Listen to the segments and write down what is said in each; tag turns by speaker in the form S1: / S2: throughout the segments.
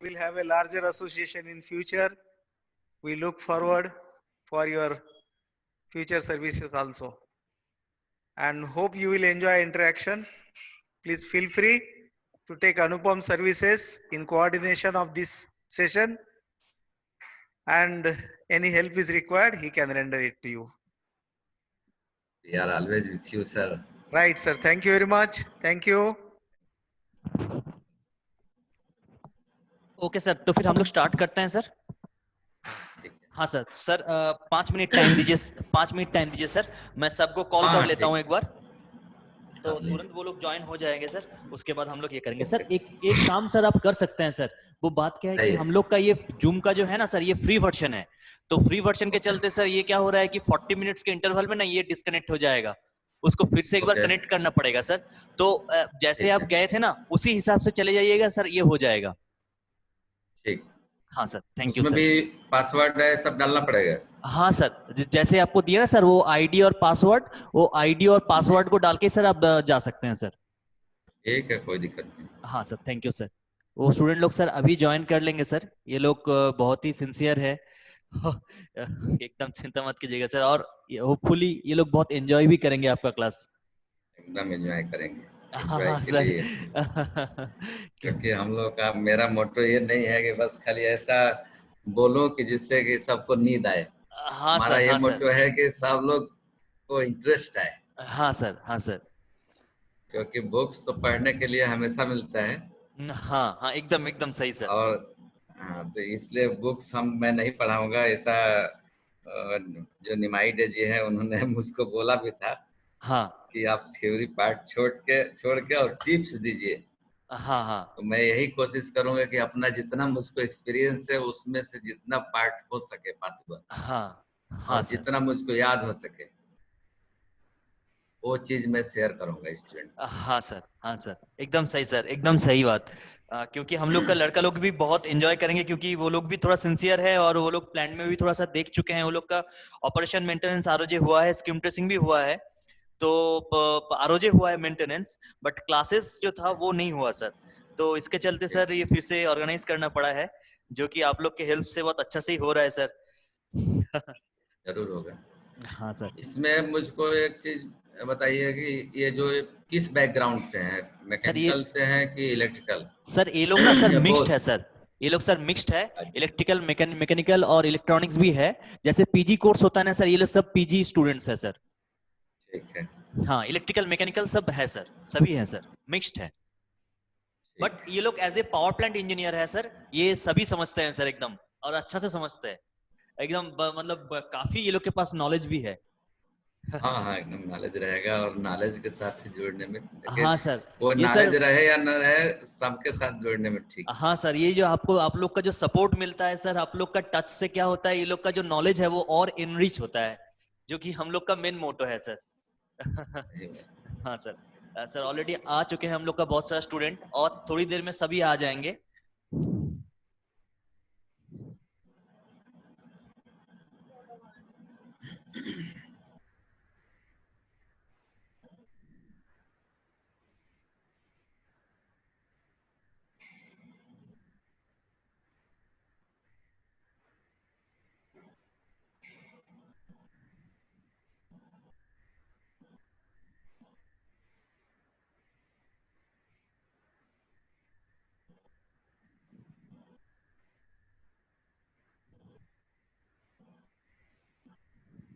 S1: We'll have a larger association in future. We look forward for your future services also, and hope you will enjoy interaction. Please feel free to take Anupam services in coordination of this session, and any help is required, he can render it to you.
S2: We are always with you, sir.
S1: Right, sir. Thank you very much. Thank you.
S3: Okay sir, तो फिर हम लोग start करते हैं sir.
S2: ठीक है।
S3: हाँ sir, sir 5 minute time दीजिए, 5 मिनट टाइम दीजिए सर, मैं सबको कॉल
S2: हाँ,
S3: कर
S2: हाँ,
S3: लेता
S2: ठीक।
S3: हूँ एक बार, तो
S2: हाँ,
S3: तुरंत वो लोग ज्वाइन हो जाएंगे सर। उसके बाद हम लोग ये करेंगे सर।
S2: ओके।
S3: एक काम सर आप कर सकते हैं सर, वो बात क्या है कि
S2: बताइए।
S3: हम लोग का ये जूम का जो है ना सर, ये फ्री वर्जन है, तो फ्री वर्जन के
S2: ओके।
S3: चलते सर ये क्या हो रहा है कि 40 मिनट्स के इंटरवल में ना ये डिस्कनेक्ट हो जाएगा, उसको फिर से एक बार
S2: ओके।
S3: कनेक्ट करना पड़ेगा सर। तो जैसे
S2: ठीक
S3: आप
S2: है।
S3: गए थे ना उसी हिसाब से चले जाइएगा सर, ये हो जाएगा।
S2: ठीक।
S3: हाँ सर, थैंक यू
S2: उसमें
S3: सर।
S2: भी पासवर्ड है, सब डालना पड़ेगा।
S3: हाँ सर, जैसे आपको दिया ना सर वो आईडी और पासवर्ड, वो आईडी और पासवर्ड को डाल के सर आप जा सकते हैं सर।
S2: ठीक है, कोई दिक्कत नहीं।
S3: हाँ सर, थैंक यू सर। वो स्टूडेंट लोग सर अभी ज्वाइन कर लेंगे सर, ये लोग बहुत ही सिंसियर है। एकदम चिंता मत कीजिएगा सर, और होपफुली ये लोग बहुत एंजॉय भी करेंगे आपका क्लास।
S2: एकदम एंजॉय करेंगे।
S3: हाँ
S2: एंजॉय
S3: हाँ
S2: के
S3: सर।
S2: लिए, क्योंकि हम लोग का मेरा मोटो ये नहीं है कि बस खाली ऐसा बोलो कि जिससे कि सबको नींद आए।
S3: हाँ
S2: हमारा
S3: सर,
S2: ये
S3: हाँ सर,
S2: मोटो है कि सब लोग को इंटरेस्ट आए,
S3: हाँ सर, हाँ सर।
S2: क्योंकि बुक्स तो पढ़ने के लिए हमेशा मिलता है।
S3: हाँ हाँ, एकदम एकदम सही सर।
S2: और हाँ, तो इसलिए बुक्स मैं नहीं पढ़ाऊंगा ऐसा। जो निमाई जी है उन्होंने मुझको बोला भी था
S3: हाँ
S2: कि आप थ्योरी पार्ट छोड़ के और टिप्स दीजिए।
S3: हाँ हाँ
S2: तो मैं यही कोशिश करूंगा कि अपना जितना मुझको एक्सपीरियंस है उसमें से जितना पार्ट हो सके पॉसिबल,
S3: हाँ हाँ
S2: और
S3: सर।
S2: जितना मुझको याद हो सके वो चीज मैं शेयर करूंगा स्टूडेंट।
S3: हाँ सर, हाँ सर, एकदम सही सर, एकदम सही बात। क्योंकि हम लोग का लड़का लोग भी बहुत एंजॉय करेंगे, क्योंकि वो लोग भी थोड़ा सिंसियर है, और वो लोग प्लान में भी थोड़ा सा देख चुके हैं। वो लोग का ऑपरेशन मेंटेनेंस आरओजे हुआ है, स्कीम ट्रेसिंग भी हुआ है, तो आरओजे हुआ है मेंटेनेंस, बट क्लासेस जो था वो नहीं हुआ सर। तो इसके चलते सर ये फिर से ऑर्गेनाइज करना पड़ा है, जो कि आप लोग के हेल्प से बहुत अच्छा से ही हो रहा है सर।
S2: जरूर होगा।
S3: हाँ सर।
S2: इसमें मुझको एक चीज बताइए कि ये जो किस बैकग्राउंड से है,
S3: सर ये
S2: मैकेनिकल से है कि इलेक्ट्रिकल
S3: सर ये लोग ना सर
S2: या
S3: मिक्स्ड है
S2: बोथ?
S3: सर, ये लोग सर मिक्स्ड है।
S2: अच्छा।
S3: इलेक्ट्रिकल मैकेनिकल और इलेक्ट्रॉनिक्स भी है। जैसे पीजी कोर्स होता है ना सर, ये लोग सब पीजी स्टूडेंट्स है सर।
S2: ठीक है।
S3: हाँ, इलेक्ट्रिकल मैकेनिकल सब है सर, सभी है सर, मिक्स्ड है।
S2: ठीक।
S3: बट ये लोग as a power plant engineer है सर, ये सभी समझते हैं सर एकदम, और अच्छा से समझते हैं एकदम, मतलब काफी ये लोग के पास नॉलेज भी है।
S2: हाँ हाँ, एकदम नॉलेज रहेगा, और नॉलेज के साथ ही जुड़ने में, लेकिन
S3: हाँ सर,
S2: वो
S3: ये सर,
S2: नॉलेज रहे या न रहे सबके साथ जुड़ने में ठीक है।
S3: हाँ सर, ये जो आपको आप लोग का जो सपोर्ट मिलता है सर, आप लोग का टच से क्या होता है, ये लोग का जो नॉलेज है वो और इनरिच होता है, जो कि हम लोग का मेन मोटो है सर।
S2: सही बात।
S3: हाँ सर। सर ऑलरेडी आ चुके हैं हम लोग का बहुत सारा स्टूडेंट, और थोड़ी देर में सभी आ जाएंगे।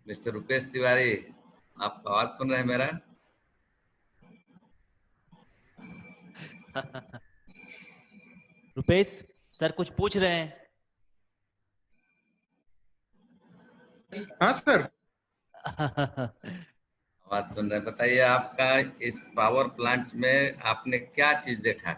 S2: मिस्टर रुपेश तिवारी, आप आवाज सुन रहे हैं मेरा?
S3: रुपेश सर कुछ पूछ रहे हैं।
S4: हाँ सर।
S2: आवाज सुन रहे हैं, बताइए आपका इस पावर प्लांट में आपने क्या चीज देखा?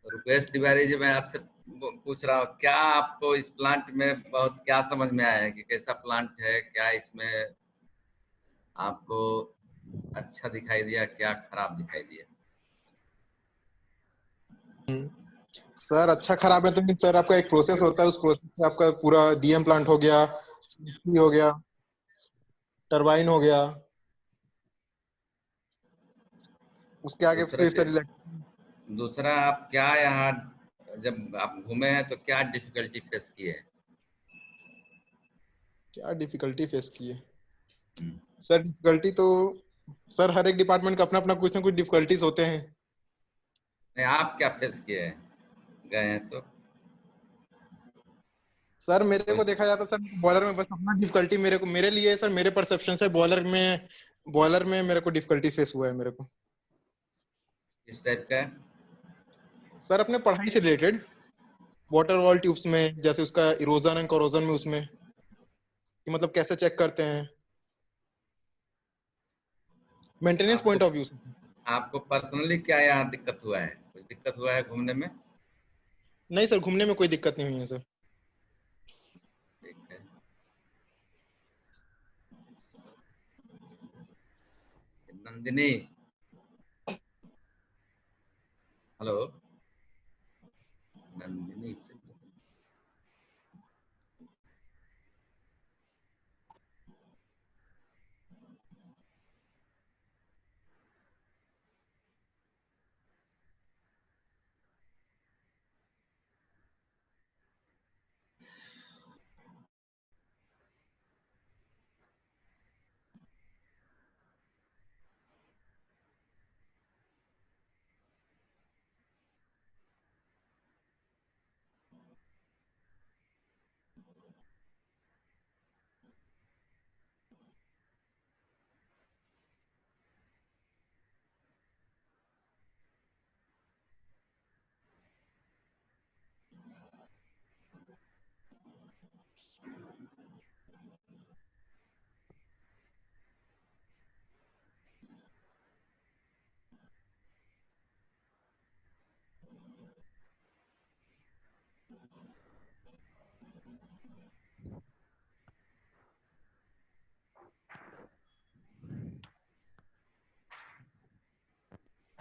S2: रुपेश तिवारी जी, मैं आपसे पूछ रहा हूँ, क्या आपको इस प्लांट में बहुत क्या समझ में आया है कि कैसा प्लांट है, क्या इसमें आपको अच्छा दिखाई दिया, क्या खराब दिखाई दिया?
S4: सर अच्छा खराब है तो फिर सर आपका एक प्रोसेस होता है, उस प्रोसेस से आपका पूरा डीएम प्लांट हो गया, CFP हो गया, टरबाइन हो गया, उसके आगे
S2: दूसरा
S4: फिर सर
S2: दूसरा आप क्या यहाँ जब आप घूमे हैं तो क्या डिफिकल्टी फेस किए हैं?
S4: क्या डिफिकल्टी फेस की है
S2: हम्म,
S4: सर? डिफिकल्टी तो सर हर एक डिपार्टमेंट का अपना अपना कुछ ना कुछ डिफिकल्टीज होते हैं।
S2: नहीं, आप क्या फेस किए हैं गए हैं तो?
S4: सर मेरे को
S2: कुछ
S4: देखा जाता सर बॉयलर में बस अपना डिफिकल्टी मेरे लिए सर, मेरे परसेप्शन से बॉयलर में मेरे को डिफिकल्टी फेस हुआ है मेरे को
S2: किस टाइप का है?
S4: सर। अपने पढ़ाई से रिलेटेड वाटर वॉल ट्यूब्स में, जैसे उसका इरोजन एंड कोरोजन में, उसमें कि मतलब कैसे चेक करते हैं, मेंटेनेंस
S2: आपको
S4: पॉइंट ऑफ व्यू से।
S2: आपको पर्सनली क्या यहाँ दिक्कत हुआ है? कुछ दिक्कत हुआ है घूमने में?
S4: नहीं सर, घूमने में कोई दिक्कत नहीं हुई है सर।
S2: ठीक है। Nandini, hello. Nandini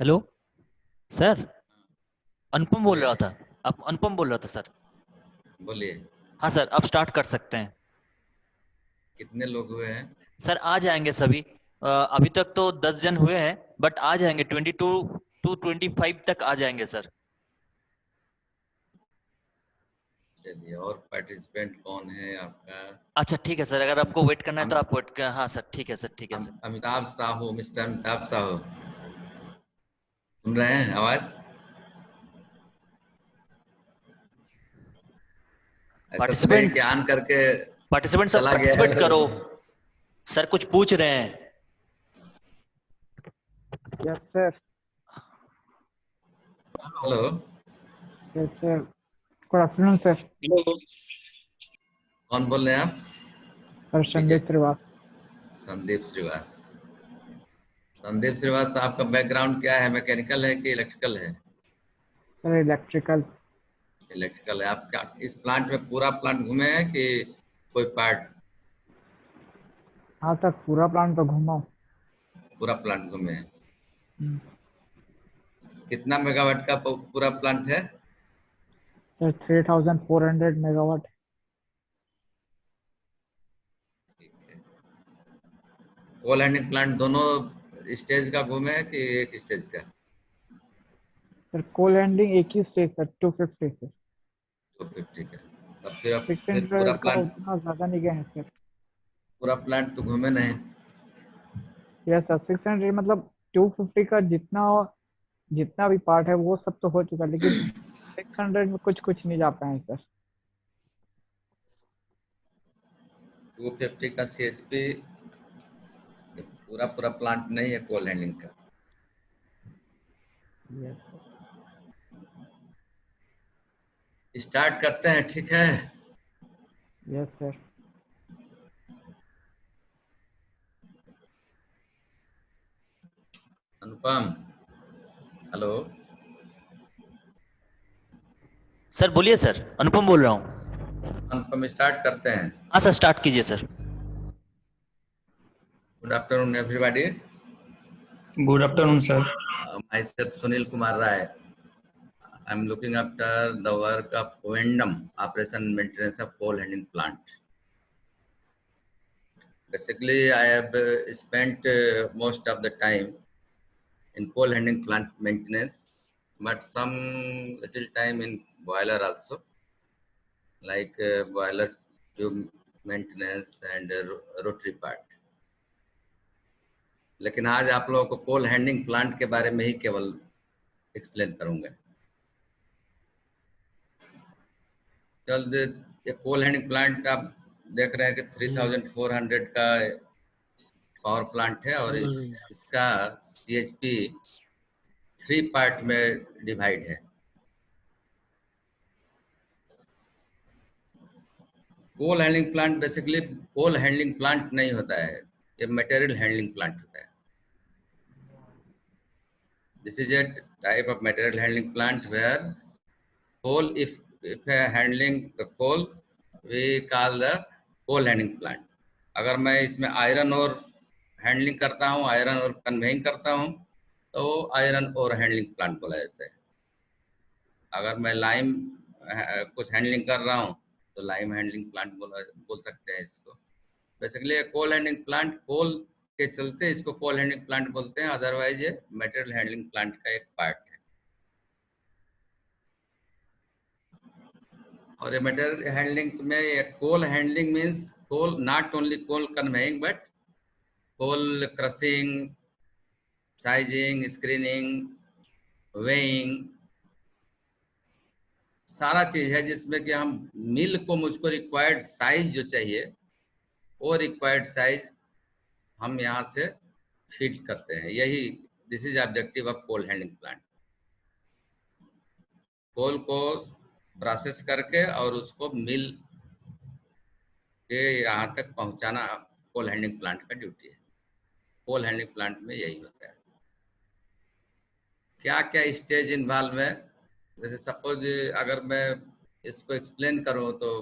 S3: hello sir, Anupam बोल
S2: बोलिए
S3: रहा था। आप अनुपम बोल रहा था सर।
S2: बोलिए।
S3: हाँ सर, अब स्टार्ट कर सकते हैं।
S2: कितने लोग हुए हैं?
S3: सर आ जाएंगे सभी। अभी तक तो 10 जन हुए हैं, बट आ जाएंगे 22 टू 25 तक आ जाएंगे सर।
S2: चलिए, और पार्टिसिपेंट कौन है आपका?
S3: अच्छा ठीक है सर, अगर आपको वेट करना है तो
S2: अम-
S3: आप वेट कर। हाँ सर, ठीक है सर, ठीक है सर।
S2: अमिताभ साहू, मिस्टर अमिताभ साहू, सुन रहे हैं आवाज? ऐसा तो नहीं
S3: पार्टिसिपेंट
S2: कि ऑन करके
S3: पार्टिसिपेंट सब
S2: चला गया
S3: पार्टिसिपेट
S2: है?
S3: करो। सर कुछ पूछ रहे हैं।
S5: Yes, sir.
S2: Hello.
S5: Yes, sir. Good afternoon, sir.
S2: कौन बोल रहे हैं आप?
S5: Sir,
S2: ठीक है,
S5: Sandeep Srivastava.
S2: संदीप श्रीवास। संदीप श्रीवास साहब का बैकग्राउंड क्या है? मैकेनिकल है कि इलेक्ट्रिकल है?
S5: Sir, electrical.
S2: इलेक्ट्रिकल है। आप क्या इस प्लांट में पूरा प्लांट घूमे हैं कि कोई पार्ट?
S5: हाँ सर, पूरा प्लान तो घूमा हूँ।
S2: पूरा प्लांट घूमे हैं।
S5: हम्म,
S2: कितना मेगावाट का पूरा प्लांट है?
S5: Sir 3400 megawatt.
S2: Coal handling plant दोनों स्टेज का घूमे हैं कि एक स्टेज का?
S5: सर कोल हैंडलिंग एक ही स्टेज सर, 250 सर।
S2: 250 का। तब फिर पूरा
S5: 600 का
S2: प्लांट,
S5: उतना ज्यादा नहीं गए हैं सर।
S2: पूरा प्लांट तो घूमे नहीं।
S5: यस सर, 600 मतलब 250 का जितना जितना भी पार्ट है वो सब तो हो चुका है, लेकिन 600 में कुछ कुछ नहीं जा पाए हैं सर।
S2: 250 का CHP पूरा पूरा प्लांट नहीं है कोल हैंडलिंग का।
S5: Yes sir.
S2: स्टार्ट करते हैं, ठीक है?
S5: Yes sir.
S2: Anupam, hello.
S3: Sir बोलिए सर, अनुपम बोल रहा हूँ।
S2: अनुपम, स्टार्ट करते हैं।
S3: हाँ सर, स्टार्ट कीजिए sir.
S2: Good afternoon everybody.
S6: Good afternoon, sir.
S2: myself Sunil Kumar Rai. I'm looking after the work of O&M, operation and maintenance of coal handling plant. Basically, I have spent most of the time in coal handling plant maintenance, but some little time in boiler also, like boiler tube maintenance and rotary part. लेकिन आज आप लोगों को कोल handling plant के बारे में ही केवल explain करूंगा। चल ये कोल हैंडलिंग प्लांट आप देख रहे हैं कि 3400 का पावर प्लांट है और इसका CHP 3 पार्ट में डिवाइड है। Coal handling plant basically coal handling plant नहीं होता है, ये मटेरियल हैंडलिंग प्लांट होता है। This is a type of material handling plant where coal, if handling the coal, we call the coal handling plant. अगर मैं इसमें आयरन और हैंडलिंग करता हूँ, आयरन और कन्वेइंग करता हूँ, तो आयरन और हैंडलिंग प्लांट बोला जाता है। अगर मैं लाइम कुछ हैंडलिंग कर रहा हूँ, तो लाइम हैंडलिंग प्लांट बोल सकते हैं इसको। बेसिकली कोल हैंडलिंग प्लांट कोल के चलते इसको कोल हैंडलिंग प्लांट बोलते हैं, अदरवाइज ये मटेरियल हैंडलिंग प्लांट का एक पार्ट है। और ये मटेरियल हैंडलिंग में coal handling means coal not only coal conveying but coal crushing, sizing, screening, weighing, सारा चीज है जिसमें कि हम मिल को मुझको रिक्वायर्ड साइज जो चाहिए वो रिक्वायर्ड साइज हम यहाँ से फीड करते हैं। यही this is objective of coal handling plant. Coal को प्रोसेस करके और उसको मिल के यहाँ तक पहुँचाना कोल हैंडलिंग प्लांट का ड्यूटी है। कोल हैंडलिंग प्लांट में यही होता है। क्या क्या स्टेज इन्वॉल्व है, जैसे सपोज अगर मैं इसको एक्सप्लेन करूँ तो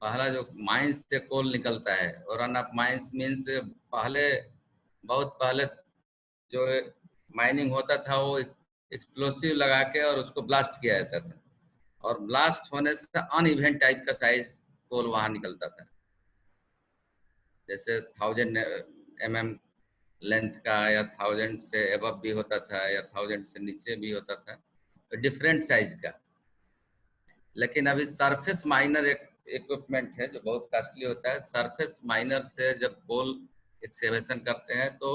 S2: पहला जो माइंस से कोल निकलता है, और रन ऑफ माइंस मीन्स बहुत पहले जो माइनिंग होता था वो एक्सप्लोसिव लगा के और उसको ब्लास्ट किया जाता था, और ब्लास्ट होने से अनइवन टाइप का साइज कोल वहां निकलता था, जैसे 1000 mm लेंथ का या 1000 से एबव भी होता था या 1000 से नीचे भी होता था, तो डिफरेंट साइज का। लेकिन अभी सरफेस माइनर एक इक्विपमेंट है जो बहुत कॉस्टली होता है। सरफेस माइनर से जब कोल एक्सकेवेशन करते हैं तो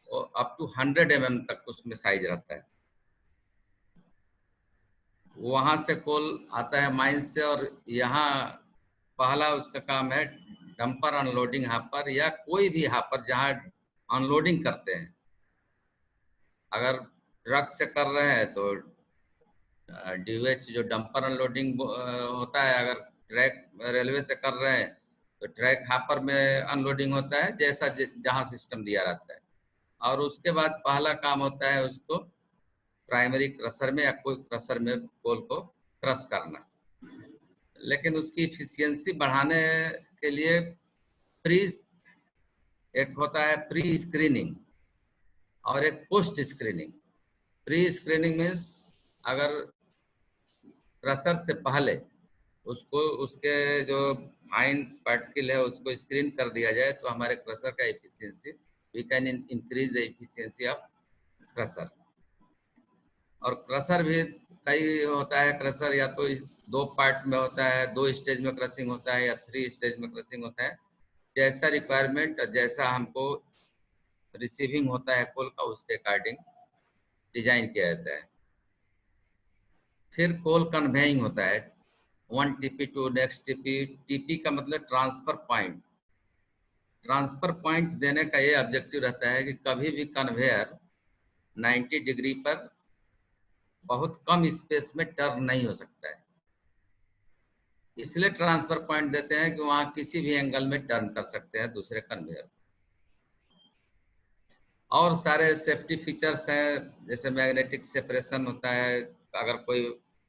S2: अप टू 100 mm तक उसमें साइज रहता है। वहां से कोल आता है माइन से, और यहाँ पहला उसका काम है डंपर अनलोडिंग हापर या कोई भी हापर जहाँ अनलोडिंग करते हैं। अगर ट्रक से कर रहे हैं तो DOH जो डंपर अनलोडिंग होता है, अगर ट्रैक रेलवे से कर रहे हैं तो ट्रैक हापर में अनलोडिंग होता है, जैसा जहाँ सिस्टम दिया रहता है। और उसके बाद पहला काम होता है उसको प्राइमरी क्रशर में या कोई क्रशर में कोल को क्रश करना। लेकिन उसकी इफिशियंसी बढ़ाने के लिए एक होता है प्री स्क्रीनिंग और एक post screening. Pre screening means अगर क्रशर से पहले उसको उसके जो फाइन्स पार्टिकल है उसको स्क्रीन कर दिया जाए तो हमारे क्रशर का efficiency, we can increase the efficiency of crusher. और क्रशर भी कई होता है, क्रशर या तो 2 पार्ट में होता है, 2 स्टेज में क्रशिंग होता है या 3 स्टेज में क्रशिंग होता है। जैसा रिक्वायरमेंट, जैसा हमको रिसीविंग होता है कोल का, उसके अकॉर्डिंग डिजाइन किया जाता है। फिर कोल कन्वेइंग होता है, 1 TP to next TP। TP का मतलब ट्रांसफर पॉइंट। ट्रांसफर पॉइंट देने का ये ऑब्जेक्टिव रहता है कि कभी भी कन्वेयर 90 डिग्री पर बहुत कम स्पेस में टर्न नहीं हो सकता है, इसलिए ट्रांसफर पॉइंट देते हैं कि वहां किसी भी एंगल में टर्न कर सकते हैं दूसरे कन्वेयर। और सारे सेफ्टी फीचर्स हैं, जैसे मैग्नेटिक सेपरेशन होता है। अगर कोई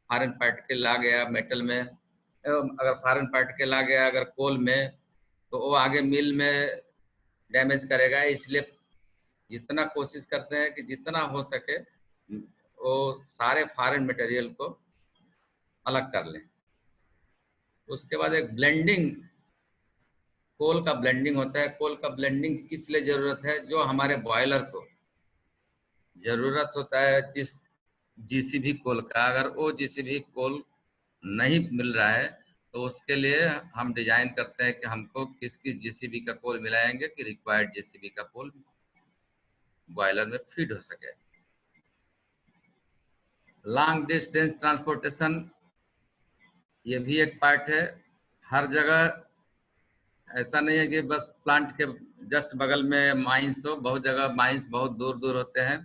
S2: फॉरेन पार्टिकल आ गया मेटल में, अगर फॉरेन पार्टिकल आ गया अगर कोल में, तो वो आगे मिल में डैमेज करेगा। इसलिए जितना कोशिश करते हैं कि जितना हो सके वो सारे फॉरेन मटेरियल को अलग कर लें। उसके बाद एक ब्लेंडिंग, कोल का ब्लेंडिंग होता है। कोल का ब्लेंडिंग किस लिए जरूरत है? जो हमारे बॉयलर को जरूरत होता है जिस जीसीबी कोल का, अगर वो जीसीबी कोल नहीं मिल रहा है तो उसके लिए हम डिजाइन करते हैं कि हमको किस किस जीसीबी का कोल मिलाएंगे कि रिक्वायर्ड जीसीबी का कोल बॉयलर में फीड हो सके। लॉन्ग डिस्टेंस ट्रांसपोर्टेशन, ये भी एक पार्ट है। हर जगह ऐसा नहीं है कि बस प्लांट के जस्ट बगल में माइंस हो, बहुत जगह माइंस बहुत दूर दूर होते हैं।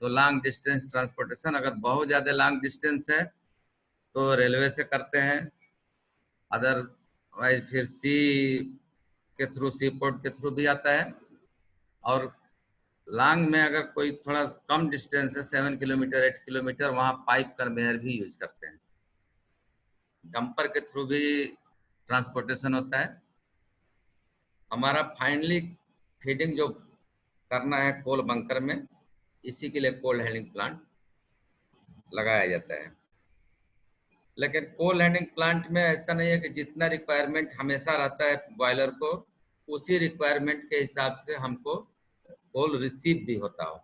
S2: तो लॉन्ग डिस्टेंस ट्रांसपोर्टेशन, अगर बहुत ज़्यादा लॉन्ग डिस्टेंस है तो रेलवे से करते हैं, अदरवाइज फिर सी के थ्रू, सी पोर्ट के थ्रू भी आता है। और लॉन्ग में अगर कोई थोड़ा कम डिस्टेंस है, 7 किलोमीटर 8 किलोमीटर, वहाँ पाइप कन्वेयर भी यूज करते हैं। डंपर के थ्रू भी ट्रांसपोर्टेशन होता है। हमारा फाइनली फीडिंग जो करना है कोल बंकर में, इसी के लिए कोल्ड हैंडलिंग प्लांट लगाया जाता है। लेकिन कोल हैंडलिंग प्लांट में ऐसा नहीं है कि जितना रिक्वायरमेंट हमेशा रहता है बॉयलर को, उसी रिक्वायरमेंट के हिसाब से हमको कोल रिसीव भी होता हो,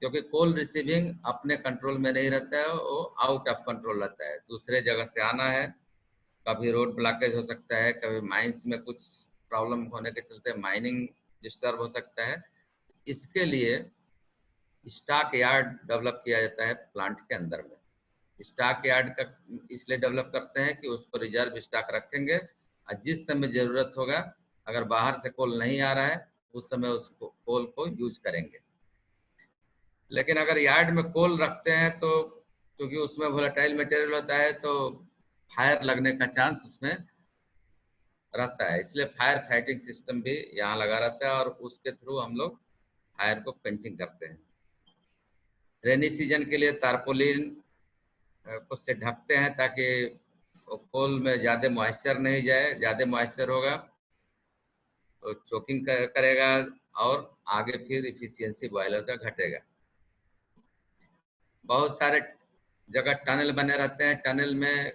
S2: क्योंकि कोल रिसीविंग अपने कंट्रोल में नहीं रहता है, वो आउट ऑफ कंट्रोल रहता है। दूसरे जगह से आना है, कभी रोड ब्लॉकेज हो सकता है, कभी माइंस में कुछ प्रॉब्लम होने के चलते माइनिंग डिस्टर्ब हो सकता है। इसके लिए स्टॉक यार्ड डेवलप किया जाता है प्लांट के अंदर में। स्टॉक यार्ड का इसलिए डेवलप करते हैं कि उसको रिजर्व स्टॉक रखेंगे और जिस समय ज़रूरत होगा, अगर बाहर से कोल नहीं आ रहा है, उस समय उसको कोल को यूज करेंगे। लेकिन अगर यार्ड में कोल रखते हैं तो क्योंकि उसमें वोलेटाइल मटेरियल होता है तो फायर लगने का चांस उसमें रहता है, इसलिए फायर फाइटिंग सिस्टम भी यहाँ लगा रहता है और उसके थ्रू हम लोग फायर को क्वेंचिंग करते हैं। रेनी सीजन के लिए तारपोलिन को से ढकते हैं ताकि कोल में ज़्यादा मॉइस्चर नहीं जाए। ज़्यादा मॉइस्चर होगा तो चोकिंग करेगा और आगे फिर इफिशियंसी बॉयलर का घटेगा। बहुत सारे जगह टनल बने रहते हैं, टनल में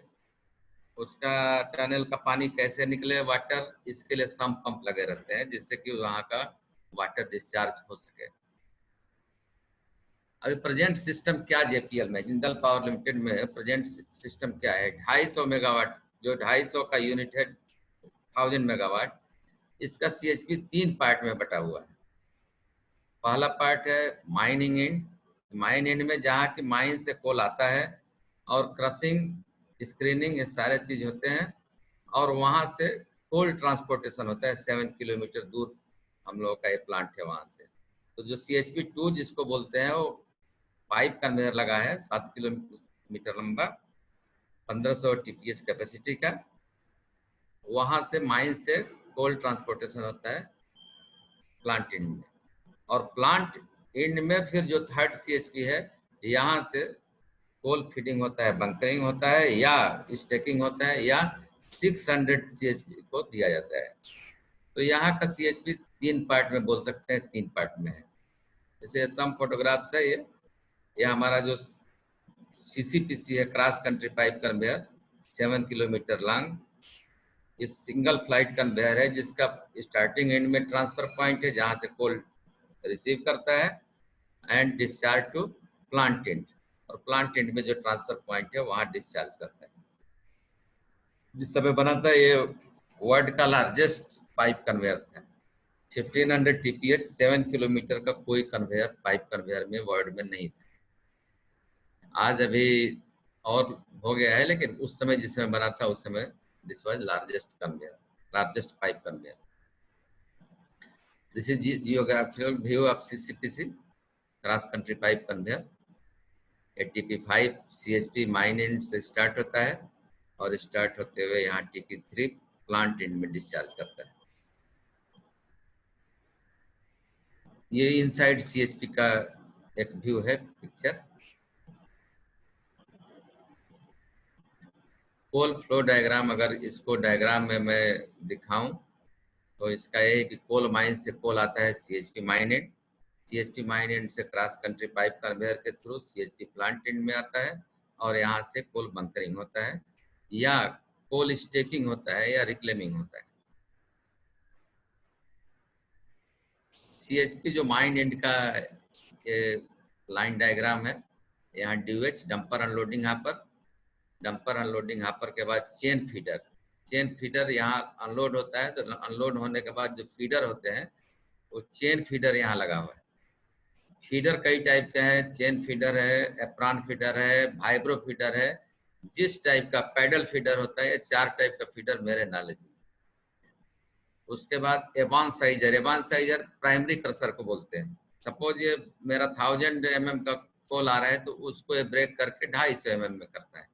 S2: उसका टनल का पानी कैसे निकले वाटर, इसके लिए सम्प पंप लगे रहते हैं जिससे कि वहाँ का वाटर डिस्चार्ज हो सके। अभी प्रेजेंट सिस्टम क्या जेपीएल में, जिंदल पावर लिमिटेड में प्रेजेंट सिस्टम क्या है? 250 मेगावाट, जो 250 का यूनिट है 1000 मेगावाट, इसका सीएचपी 3 पार्ट में बटा हुआ है। पहला पार्ट है माइनिंग एंड। माइन एंड में जहाँ की माइन से कोल आता है और क्रशिंग, स्क्रीनिंग, ये सारे चीज होते हैं और वहाँ से कोल ट्रांसपोर्टेशन होता है। 7 किलोमीटर दूर हम लोगों का ये प्लांट है वहाँ से। तो जो CHP 2 जिसको बोलते हैं, वो पाइप कन्वेयर लगा है 7 किलोमीटर लंबा, 1500 TPH कैपेसिटी का। वहाँ से माइन से कोल ट्रांसपोर्टेशन होता है प्लांट एंड में, और प्लांट एंड में फिर जो थर्ड CHP है, यहाँ से कोल फीडिंग होता है, बंकरिंग होता है या स्टेकिंग होता है या 600 CHP को दिया जाता है। तो यहाँ का CHP 3 पार्ट में बोल सकते हैं, 3 पार्ट में है। जैसे सम फोटोग्राफ्स है, ये हमारा जो CCPC है, cross country pipe conveyor, 7 kilometre long. इस सिंगल फ्लाइट कन्वेयर है जिसका स्टार्टिंग एंड में ट्रांसफर पॉइंट है जहाँ से कोल रिसीव करता है and discharge to plant end, और प्लांट एंड में जो ट्रांसफर पॉइंट है वहाँ डिस्चार्ज करता है। जिस समय बना था ये वर्ल्ड का लार्जेस्ट पाइप कन्वेयर था। 1500 TPH 7 किलोमीटर का कोई कन्वेयर पाइप कन्वेयर में वर्ल्ड में नहीं था। आज अभी और हो गया है, लेकिन उस समय जिस समय बना था उस समय this was largest conveyor, largest pipe conveyor. This is geographical view of CCPC cross country pipe conveyor. TP5 CHP mine and से स्टार्ट होता है और स्टार्ट होते हुए यहाँ TP3 प्लांट एंड में डिस्चार्ज करता है। ये इनसाइड CHP का एक व्यू है, पिक्चर। कोल फ्लो डायग्राम, अगर इसको डायग्राम में मैं दिखाऊं तो इसका ये है कि कोल माइन से कोल आता है CHP mine and, CHP mine and से क्रॉस कंट्री पाइप कन्वेयर के थ्रू CHP प्लांट एंड में आता है और यहाँ से कोल बंकरिंग होता है या कोल स्टेकिंग होता है या रिक्लेमिंग होता है। CHP जो माइन एंड का लाइन डायग्राम है, यहाँ DOH dumper unloading hopper, dumper unloading hopper के बाद चेन फीडर यहाँ अनलोड होता है, तो अनलोड होने के बाद जो फीडर होते हैं वो चेन फीडर यहाँ लगा हुआ है। फीडर कई टाइप के हैं, चेन फीडर है, एप्रॉन फीडर है, वाइब्रो फीडर है। जिस टाइप का पैडल फीडर होता है, ये 4 टाइप का फीडर मेरे नॉलेज में। उसके बाद एवांस साइजर प्राइमरी क्रशर को बोलते हैं। सपोज ये मेरा 1000 mm का कोल आ रहा है तो उसको ये ब्रेक करके 250 mm में करता है।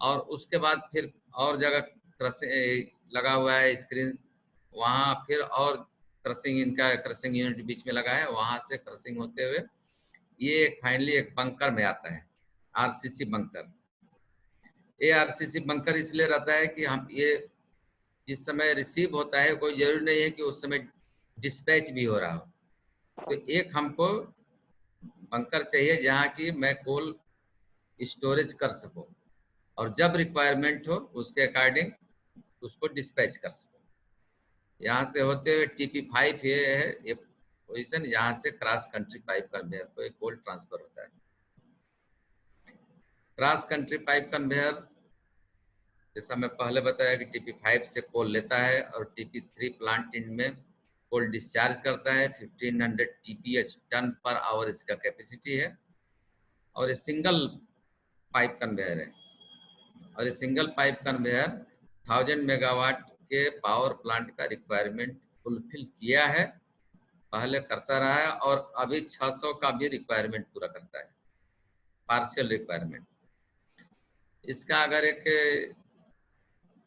S2: और उसके बाद फिर और जगह क्रशिंग लगा हुआ है स्क्रीन, वहाँ फिर और क्रशिंग, इनका क्रशिंग यूनिट बीच में लगा है, वहाँ से क्रशिंग होते हुए ये फाइनली एक बंकर में आता है, RCC बंकर। ये RCC बंकर इसलिए रहता है कि हम ये जिस समय रिसीव होता है कोई जरूरी नहीं है कि उस समय डिस्पैच भी हो रहा हो, तो एक हमको बंकर चाहिए जहाँ की मैं कोल स्टोरेज कर सकूं और जब रिक्वायरमेंट हो उसके अकॉर्डिंग उसको डिस्पैच कर सकूं। यहाँ से होते हुए TP5 ये है ये पोजीशन, यहाँ से क्रॉस कंट्री पाइप कन्वेयर को एक कोल ट्रांसफर होता है। क्रॉस कंट्री पाइप कन्वेयर जैसा मैं पहले बताया कि TP5 से कोल लेता है और TP3 प्लांट एंड में कोल डिस्चार्ज करता है। 1500 TPH टन पर आवर इसका कैपेसिटी है और ये सिंगल पाइप कन्वेयर है। और ये सिंगल पाइप कन्वेयर 1000 मेगावाट के पावर प्लांट का रिक्वायरमेंट फुलफिल किया है, पहले करता रहा है और अभी 600 का भी रिक्वायरमेंट पूरा करता है, पार्शियल रिक्वायरमेंट। इसका अगर एक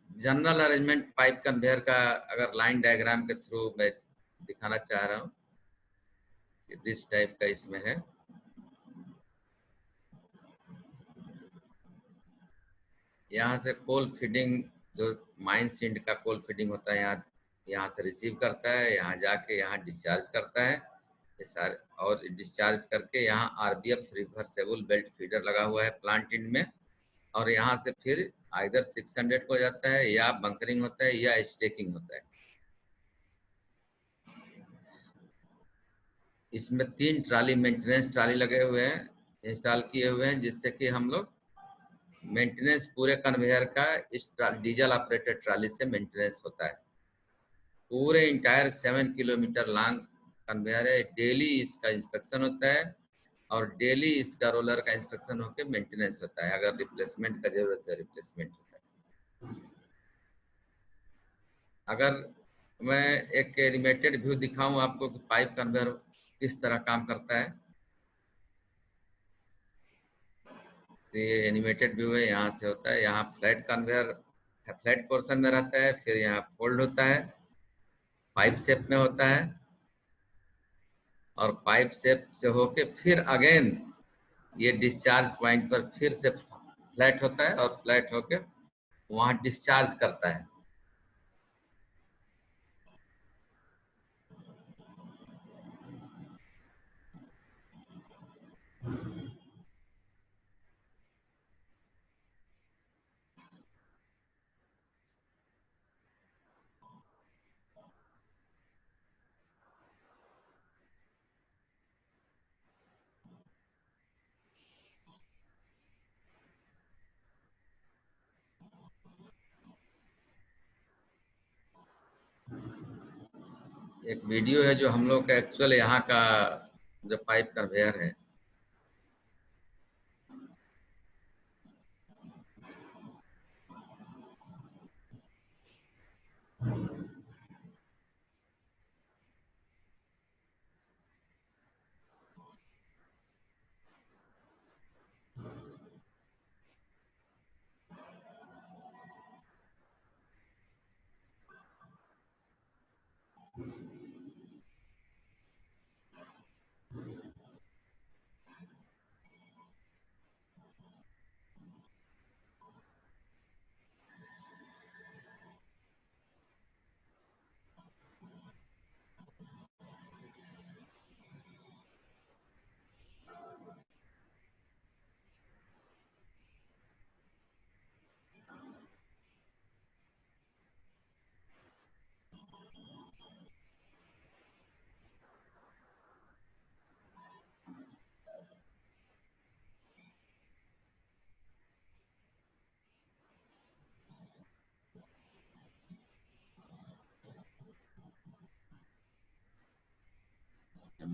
S2: जनरल अरेंजमेंट पाइप कन्वेयर का अगर लाइन डायग्राम के थ्रू मैं दिखाना चाह रहा हूँ, दिस टाइप का इसमें है। यहाँ से कोल फीडिंग, जो माइन सीड का कोल फीडिंग होता है, यहाँ से रिसीव करता है, यहाँ जाके यहाँ डिस्चार्ज करता है ये सारे, और डिस्चार्ज करके यहाँ RBF रिवर्सेबल बेल्ट फीडर लगा हुआ है प्लांट एंड में, और यहाँ से फिर आइदर 600 को जाता है या बंकरिंग होता है या स्टेकिंग होता है। इसमें 3 ट्राली मेंटेनेंस ट्राली लगे हुए हैं, इंस्टॉल किए हुए हैं, जिससे कि हम लोग मेंटेनेंस पूरे कन्वेयर का इस डीजल ऑपरेटेड ट्राली से मेंटेनेंस होता है। पूरे इंटायर 7 किलोमीटर लॉन्ग कन्वेयर है। डेली इसका इंस्पेक्शन होता है और डेली इसका रोलर का इंस्पेक्शन होकर मेंटेनेंस होता है। अगर रिप्लेसमेंट का जरूरत है रिप्लेसमेंट होता है। अगर मैं एक एनिमेटेड व्यू दिखाऊं आपको कि पाइप कन्वेयर किस तरह काम करता है, तो ये एनिमेटेड व्यू है, यहाँ से होता है। यहाँ फ्लैट कन्वेयर फ्लैट पोर्शन में रहता है, फिर यहाँ फोल्ड होता है, पाइप शेप में होता है, और पाइप शेप से होके फिर अगेन ये डिस्चार्ज पॉइंट पर फिर से फ्लैट होता है और फ्लैट होके वहाँ डिस्चार्ज करता है। एक वीडियो है जो हम लोग का एक्चुअल यहाँ का जो पाइप कन्वेयर है,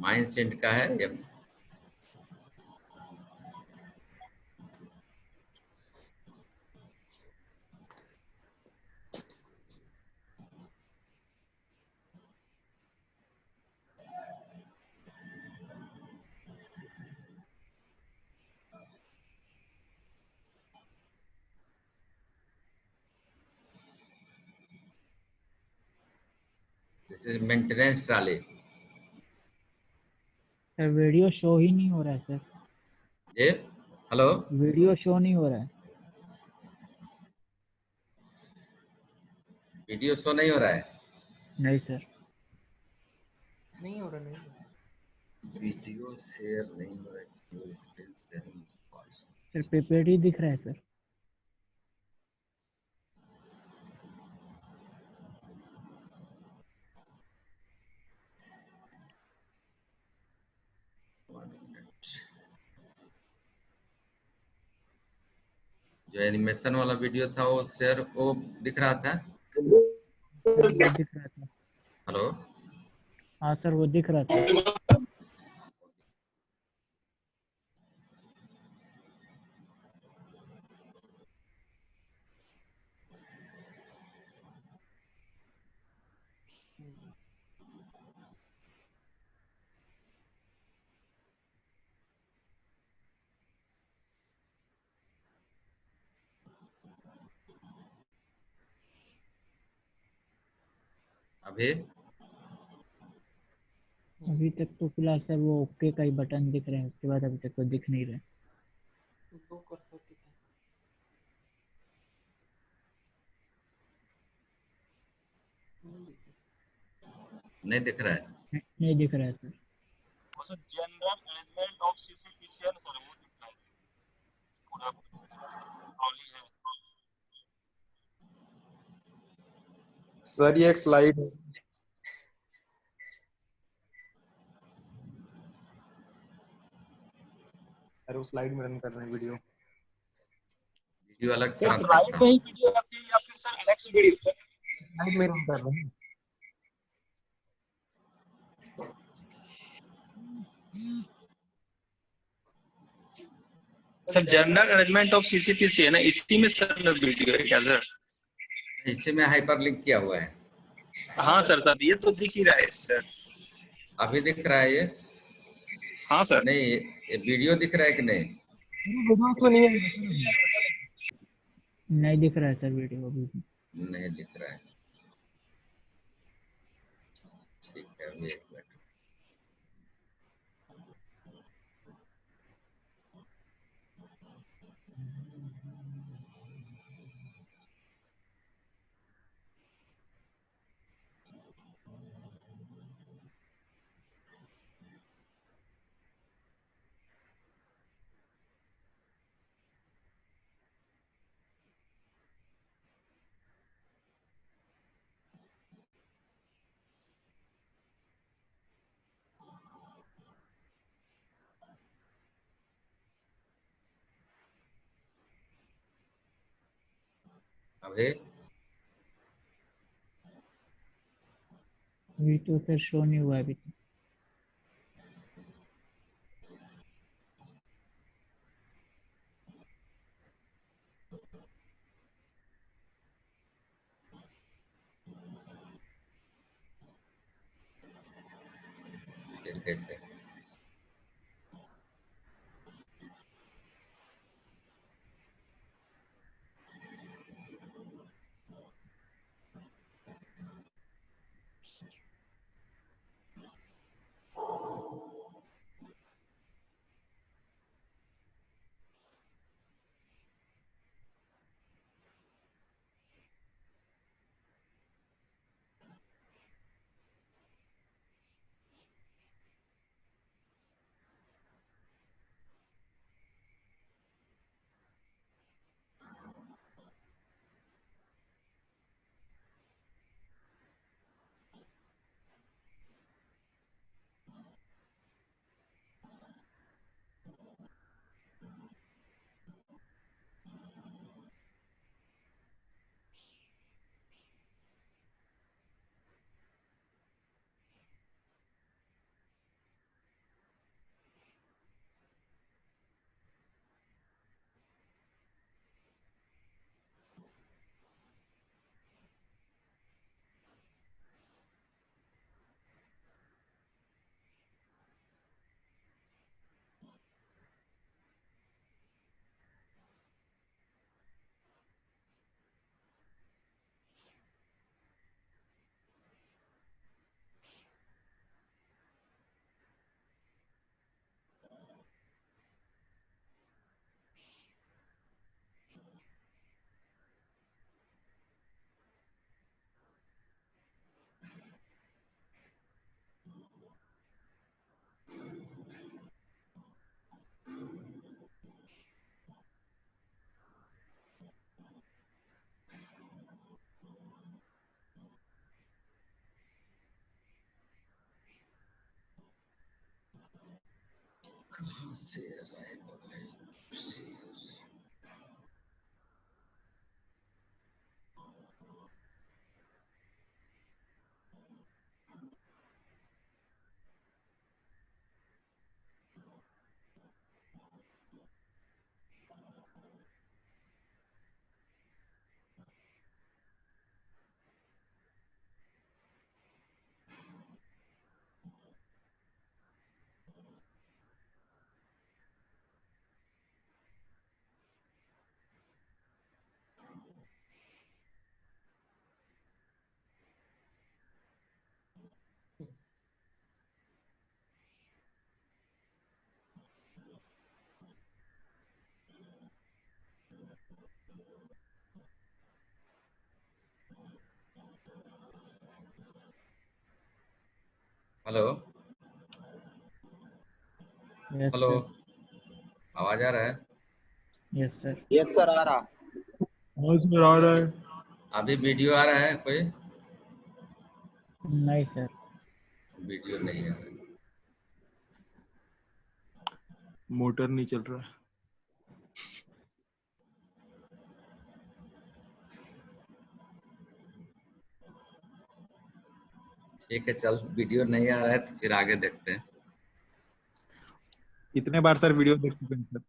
S2: माइंडसेट का है ये। This is maintenance trolley.
S5: Sir video show ही नहीं हो रहा है सर,
S2: ये हेलो,
S5: वीडियो शो नहीं हो रहा है।
S2: वीडियो शो नहीं हो रहा है।
S5: नहीं सर,
S2: वीडियो शेयर नहीं हो रहा है। Screen sharing is past.
S5: Sir prepared ही दिख रहा है सर।
S2: जो एनिमेशन वाला वीडियो था वो शेयर वो दिख रहा था।
S5: सर वो दिख रहा था।
S2: हेलो,
S5: हाँ सर वो दिख रहा था।
S2: अभी
S5: अभी तक तो फिलहाल सर वो ओके का ही बटन दिख रहे हैं, उसके बाद अभी तक तो दिख नहीं रहे।
S2: नहीं दिख रहा है।
S5: नहीं दिख रहा है sir.
S6: Sir general arrangement of CCPC है ना सर, वो दिखता है पूरा ट्रॉली है।
S4: सर ये एक स्लाइड है। अरे वो स्लाइड में रन कर रहे हैं वीडियो।
S2: वीडियो अलग से
S6: सर
S2: रन
S6: स्लाइड
S2: करता
S6: में
S2: हूँ।
S6: ही वीडियो आती है या फिर सर अलग से वीडियो?
S4: स्लाइड में रन कर रहे हैं।
S6: Sir general arrangement of CCPC है ना, इसी में सर वीडियो है क्या सर?
S2: इसी में हाइपर लिंक किया हुआ है।
S6: हाँ सर ये तो दिख ही रहा है सर।
S2: अभी दिख रहा है ये?
S6: हाँ सर।
S2: नहीं, ये वीडियो दिख रहा है कि नहीं?
S5: नहीं दिख रहा है सर वीडियो अभी भी।
S2: नहीं दिख रहा है। ठीक है, अभी एक मिनट। अभी
S5: अभी तो सर शो नहीं हुआ है अभी तक।
S2: फिर कैसे? कहाँ से आएगा भाई? Share. Hello
S5: yes
S2: hello,
S5: sir.
S2: आवाज आ रहा है?
S5: Yes sir.
S6: यस सर, आ रहा।
S4: हाँ सर आ रहा है।
S2: अभी वीडियो आ रहा है कोई?
S5: नहीं सर।
S2: वीडियो नहीं आ रहा है।
S4: मोटर नहीं चल रहा है।
S2: ठीक है, चल, वीडियो नहीं आ रहा है तो फिर आगे देखते हैं।
S4: कितने बार सर वीडियो देख चुके हैं सर?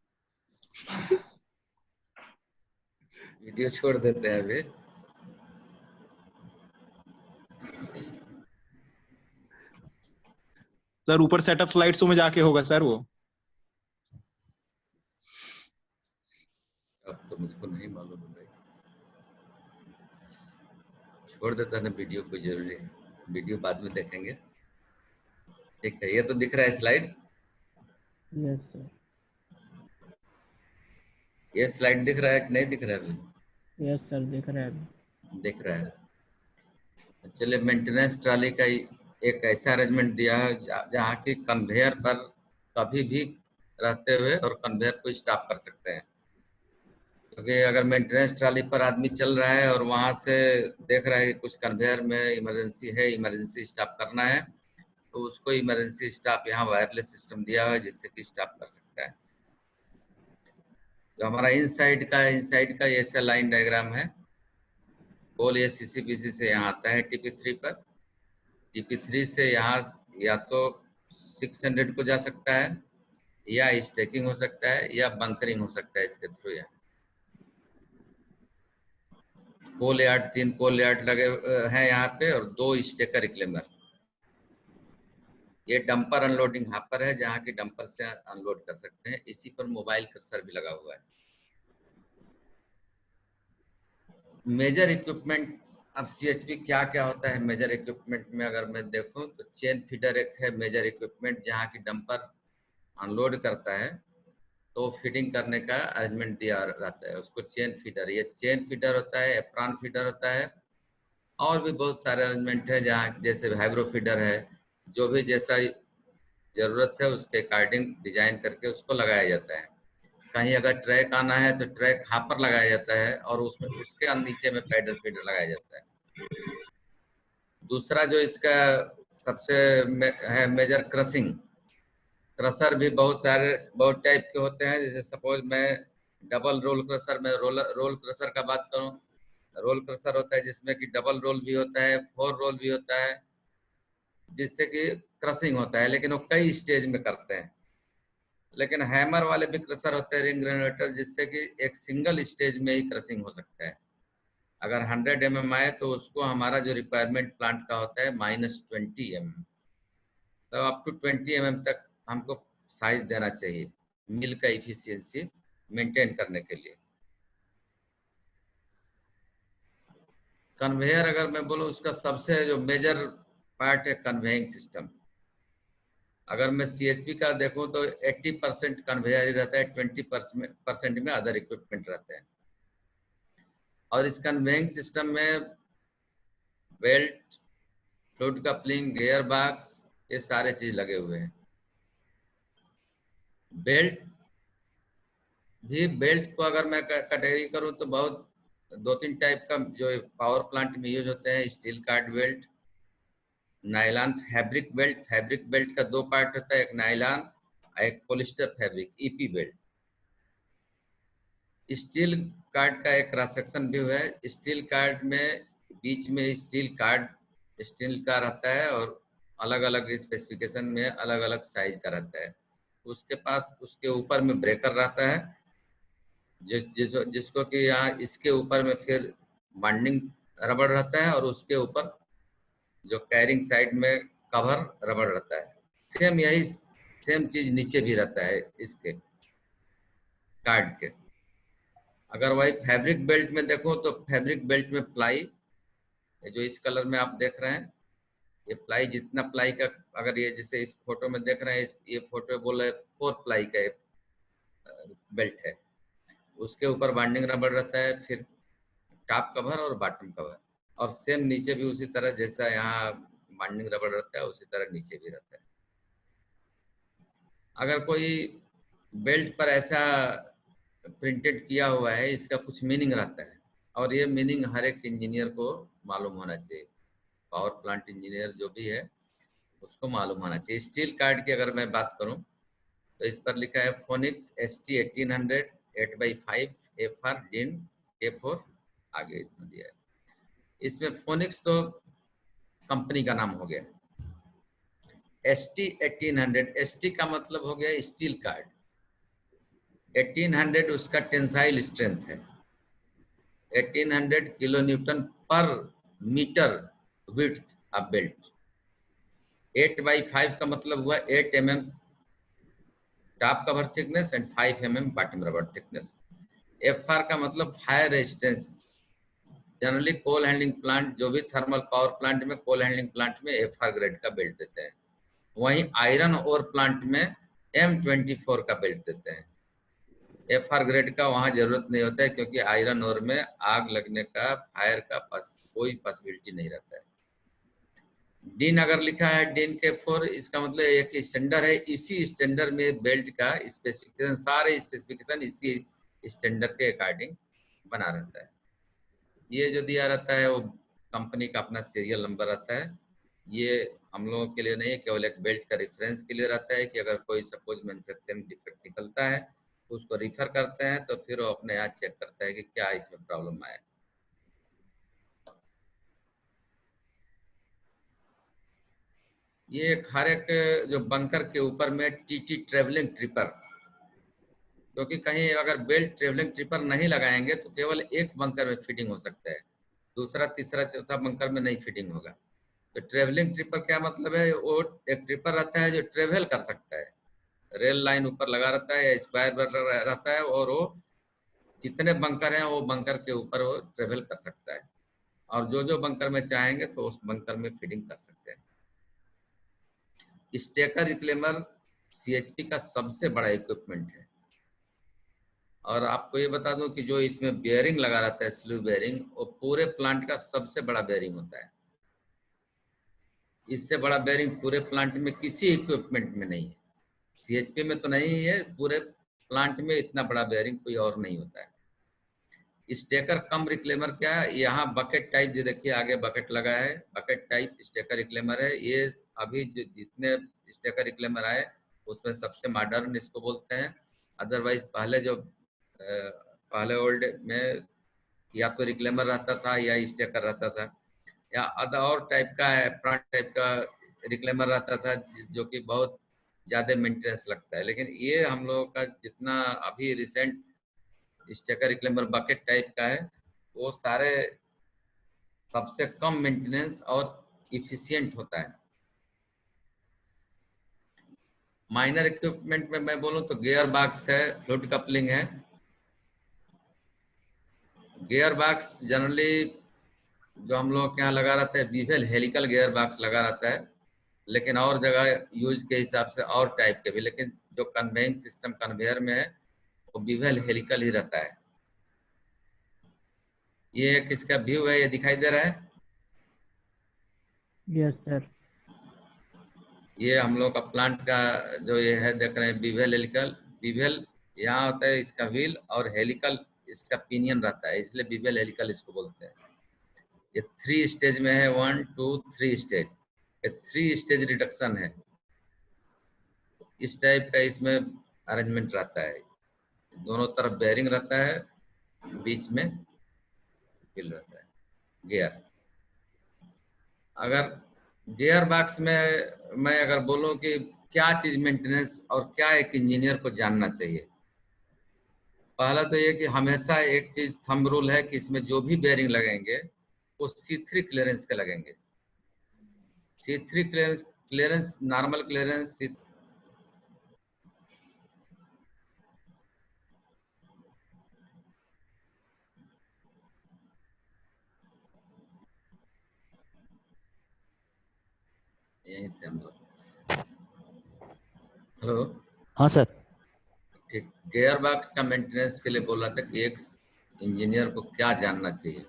S2: वीडियो छोड़ देते हैं अभी।
S4: सर ऊपर सेटअप स्लाइड्स में जाके होगा सर वो।
S2: अब तो मुझको नहीं मालूम है भाई। छोड़ देता ना, वीडियो कोई जरूरी है, वीडियो बाद में देखेंगे। ठीक है, ये तो दिख रहा है स्लाइड।
S5: Yes sir.
S2: ये स्लाइड दिख रहा है कि नहीं दिख रहा है अभी?
S5: यस सर, दिख रहा है अभी।
S2: दिख रहा है। चलिए, मेंटेनेंस ट्राली का एक ऐसा अरेंजमेंट दिया है जहाँ की कन्वेयर पर कभी भी रहते हुए और कन्वेयर को स्टॉप कर सकते हैं। क्योंकि अगर मेंटेनेंस ट्राली पर आदमी चल रहा है और वहां से देख रहा है कि कुछ कन्वेयर में इमरजेंसी है, इमरजेंसी स्टॉप करना है, तो उसको इमरजेंसी स्टॉप यहाँ वायरलेस सिस्टम दिया हुआ है जिससे कि स्टॉप कर सकता है। जो हमारा इनसाइड का ऐसा लाइन डायग्राम है। पोल ये सीसीपीसी से यहाँ आता है TP3 पर। TP3 से यहाँ या तो 600 को जा सकता है, या स्टेकिंग हो सकता है, या बंकरिंग हो सकता है इसके थ्रू। यहाँ पोल यार्ड, 3 पोल यार्ड लगे हैं यहाँ पे, और 2 स्टेकर रिक्लेमर। ये डंपर अनलोडिंग हापर है जहाँ की डंपर से अनलोड कर सकते हैं। इसी पर मोबाइल कर्सर भी लगा हुआ है। मेजर इक्विपमेंट, अब CHP क्या क्या होता है मेजर इक्विपमेंट में अगर मैं देखूं तो चेन फीडर एक है मेजर इक्विपमेंट, जहाँ की डंपर अनलोड करता है तो फीडिंग करने का अरेंजमेंट दिया रहता है, उसको चेन फीडर। ये चेन फीडर होता है, एप्रॉन फीडर होता है, और भी बहुत सारे अरेंजमेंट है जहाँ जैसे हाइब्रो फीडर है। जो भी जैसा जरूरत है उसके अकॉर्डिंग डिजाइन करके उसको लगाया जाता है। कहीं अगर ट्रैक आना है तो ट्रैक हापर लगाया जाता है, और उसमें उसके नीचे में पैडल फीडर लगाया जाता है। दूसरा जो इसका सबसे है मेजर क्रसिंग। क्रसर भी बहुत टाइप के होते हैं। जैसे सपोज मैं डबल रोल क्रसर में रोल क्रसर का बात करूं, रोल क्रसर होता है जिसमें कि डबल रोल भी होता है, 4 रोल भी होता है, जिससे कि क्रसिंग होता है, लेकिन वो कई स्टेज में करते हैं। लेकिन हैमर वाले भी क्रसर होते हैं, रिंग ग्रेनुलेटर, जिससे कि एक सिंगल स्टेज में ही क्रसिंग हो सकता है। अगर 100 mm आए तो उसको हमारा जो रिक्वायरमेंट प्लांट का होता है -20 mm, तो अप टू 20 mm तक हमको साइज देना चाहिए मिल का इफिशियंसी मेंटेन करने के लिए। कन्वेयर अगर मैं बोलूँ, उसका सबसे जो मेजर पार्ट है कन्वेइंग सिस्टम। अगर मैं CHP का देखूं तो 80% कन्वेयर ही रहता है, 20% में अदर इक्विपमेंट रहते हैं। और इस कन्वेइंग सिस्टम में belt, fluid coupling, gear box, ये सारे चीज लगे हुए हैं। बेल्ट को अगर मैं कैटेगरी करूं तो बहुत 2-3 टाइप का जो पावर प्लांट में यूज होते हैं। Steel card belt, nylon fabric belt. Fabric belt का 2 पार्ट होता है, एक नायलॉन एक polyester fabric EP belt. Steel card का एक क्रॉस सेक्शन व्यू है। स्टील कार्ड में बीच में स्टील कार्ड स्टील का रहता है और अलग अलग स्पेसिफिकेशन में अलग अलग साइज का रहता है। उसके पास उसके ऊपर में ब्रेकर रहता है जिसको कि यहाँ इसके ऊपर में फिर बाइंडिंग रबड़ रहता है और उसके ऊपर जो कैरिंग साइड में कवर रबड़ रहता है। सेम चीज नीचे भी रहता है इसके कार्ड के। अगर वही फैब्रिक बेल्ट में देखो तो फैब्रिक बेल्ट में प्लाई जो इस कलर में आप देख रहे हैं, ये प्लाई जितना प्लाई का, अगर ये जैसे इस फोटो में देख रहे हैं, ये फोटो बोल रहे 4 प्लाई का बेल्ट है। उसके ऊपर बाइंडिंग रबड़ रहता है, फिर टॉप कवर और बॉटम कवर, और सेम नीचे भी उसी तरह जैसा यहाँ बाइंडिंग रबड़ रहता है उसी तरह नीचे भी रहता है। अगर कोई बेल्ट पर ऐसा प्रिंटेड किया हुआ है, इसका कुछ मीनिंग रहता है और ये मीनिंग हर एक इंजीनियर को मालूम होना चाहिए। पावर प्लांट इंजीनियर जो भी है उसको मालूम होना चाहिए। स्टील कार्ड की अगर मैं बात करूं तो इस पर लिखा है phoenix ST 1800 8x5 FR DIN K4, आगे इतना दिया है। इसमें फोनिक्स तो कंपनी का नाम हो गया। ST 1800, ST का मतलब हो गया स्टील कार्ड, 1800 उसका टेंसाइल स्ट्रेंथ है, 1800 किलो न्यूटन पर metre width of belt. 8x5 का मतलब हुआ 8 mm top cover thickness and 5 mm bottom rubber thickness. FR का मतलब fire resistance. Generally coal handling plant, जो भी थर्मल पावर प्लांट में, कोल हैंडलिंग प्लांट में FR ग्रेड का बेल्ट देते हैं। वहीं आयरन ओर प्लांट में M24 का बेल्ट देते हैं। FR ग्रेड का वहां जरूरत नहीं होता है क्योंकि आयरन ओर में आग लगने का, फायर का कोई पॉसिबिलिटी नहीं रहता है। डिन अगर लिखा है डिन K4, इसका मतलब एक स्टैंडर्ड है। इसी स्टैंडर्ड में बेल्ट का स्पेसिफिकेशन, सारे स्पेसिफिकेशन इसी स्टैंडर्ड के अकॉर्डिंग बना रहता है। ये जो दिया रहता है वो कंपनी का अपना सीरियल नंबर रहता है। ये हम लोगों के लिए नहीं, केवल एक बेल्ट का रेफरेंस के लिए रहता है कि अगर कोई सपोज मैन्युफैक्चरिंग डिफेक्ट निकलता है तो उसको रिफर करते हैं तो फिर वो अपने यहाँ चेक करता है कि क्या इसमें प्रॉब्लम आया। ये हर एक जो बंकर के ऊपर में TT ट्रेवलिंग ट्रिपर, क्योंकि कहीं अगर बेल्ट ट्रेवलिंग ट्रिपर नहीं लगाएंगे तो केवल एक बंकर में फिटिंग हो सकता है, दूसरा तीसरा चौथा बंकर में नहीं फिटिंग होगा। तो ट्रेवलिंग ट्रिपर क्या मतलब है? वो एक ट्रिपर रहता है जो ट्रेवल कर सकता है, रेल लाइन ऊपर लगा रहता है या स्क्वायर रहता है और वो जितने बंकर हैं वो बंकर के ऊपर वो ट्रेवल कर सकता है और जो बंकर में चाहेंगे तो उस बंकर में फिटिंग कर सकते हैं। स्टेकर रिक्लेमर CHP का सबसे बड़ा इक्विपमेंट है और आपको ये बता दूं कि जो इसमें बेयरिंग लगा रहता है, स्लीव बेयरिंग, वो पूरे प्लांट का सबसे बड़ा बेयरिंग होता है। इससे बड़ा बेयरिंग पूरे प्लांट में किसी इक्विपमेंट में नहीं है। CHP में तो नहीं है, पूरे प्लांट में इतना बड़ा बेयरिंग कोई और नहीं होता है। स्टेकर कम रिक्लेमर क्या है? यहाँ बकेट टाइप, जो देखिए आगे बकेट लगा है, बकेट टाइप स्टेकर रिक्लेमर है। ये अभी जो जितने स्टेकर रिक्लेमर आए उसमें सबसे मॉडर्न इसको बोलते हैं। अदरवाइज पहले जो पहले ओल्ड में या तो रिक्लेमर रहता था या स्टेकर रहता था या अदर और टाइप का फ्रंट टाइप का रिक्लेमर रहता था जो कि बहुत ज़्यादा मेंटेनेंस लगता है। लेकिन ये हम लोगों का जितना अभी रिसेंट स्टेकर रिक्लेमर बकेट टाइप का है वो सारे सबसे कम मेंटेनेंस और इफिशिएंट होता है। माइनर इक्विपमेंट में मैं बोलूं तो गियर बॉक्स है, फ्लूइड कपलिंग है। गियर बॉक्स जनरली जो हम लोग के यहाँ लगा रहता है बीवेल हेलिकल गियर बॉक्स लगा रहता है, लेकिन और जगह यूज के हिसाब से और टाइप के भी, लेकिन जो कन्वेइंग सिस्टम कन्वेयर में है वो बीवेल हेलिकल ही रहता है। ये एक इसका व्यू है, ये दिखाई दे रहा है।
S5: Yes sir.
S2: ये हम लोग का प्लांट का जो ये है देख रहे हैं बीवेल हेलिकल। बीवेल यहाँ होता है इसका व्हील और हेलिकल इसका पिनियन रहता है, इसलिए बीवेल हेलिकल इसको बोलते हैं। ये 3 स्टेज में है, 1 2 3 स्टेज। ये 3 स्टेज रिडक्शन है। इस टाइप का इसमें अरेंजमेंट रहता है। दोनों तरफ बेयरिंग रहता है, बीच में व्हील रहता है, गियर। अगर गियर बॉक्स में मैं अगर बोलूं कि क्या चीज मेंटेनेंस और क्या एक इंजीनियर को जानना चाहिए, पहला तो ये कि हमेशा एक चीज थंब रूल है कि इसमें जो भी बेयरिंग लगेंगे वो C3 क्लियरेंस के लगेंगे। C3 क्लियरेंस नॉर्मल क्लियरेंस यही थे हम लोग। हेलो,
S3: हाँ सर।
S2: ठीक, गियर बॉक्स का मेंटेनेंस के लिए बोला था कि एक इंजीनियर को क्या जानना चाहिए।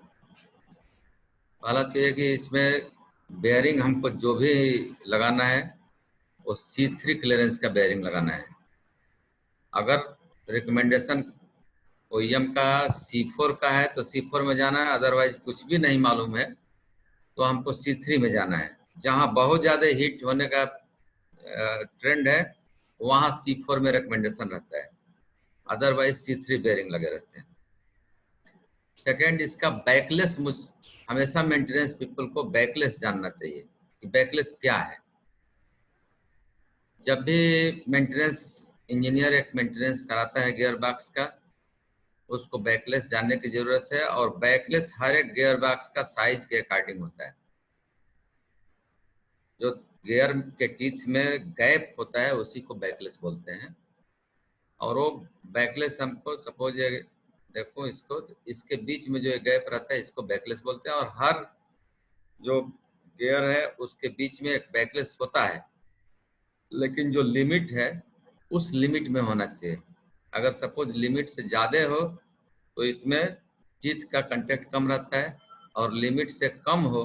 S2: पहला तो ये कि इसमें बेयरिंग हमको जो भी लगाना है वो C3 क्लियरेंस का बेयरिंग लगाना है। अगर रिकमेंडेशन OEM का C4 का है तो C4 में जाना है, अदरवाइज कुछ भी नहीं मालूम है तो हमको C3 में जाना है। जहां बहुत ज्यादा हीट होने का ट्रेंड है वहां C4 में रिकमेंडेशन रहता है, अदरवाइज C3 बेयरिंग लगे रहते हैं। सेकेंड, इसका बैकलेस हमेशा मेंटेनेंस पीपल को बैकलेस जानना चाहिए कि बैकलेस क्या है। जब भी मेंटेनेंस इंजीनियर एक मेंटेनेंस कराता है गियर बॉक्स का, उसको बैकलेस जानने की जरूरत है। और बैकलेस हर एक गियर बॉक्स का साइज के अकॉर्डिंग होता है। जो गियर के टीथ में गैप होता है उसी को बैकलेस बोलते हैं। और वो बैकलेस हमको सपोज देखो इसको, इसके बीच में जो गैप रहता है इसको बैकलेस बोलते हैं। और हर जो गियर है उसके बीच में एक बैकलेस होता है, लेकिन जो लिमिट है उस लिमिट में होना चाहिए। अगर सपोज लिमिट से ज़्यादा हो तो इसमें टीथ का कंटेक्ट कम रहता है, और लिमिट से कम हो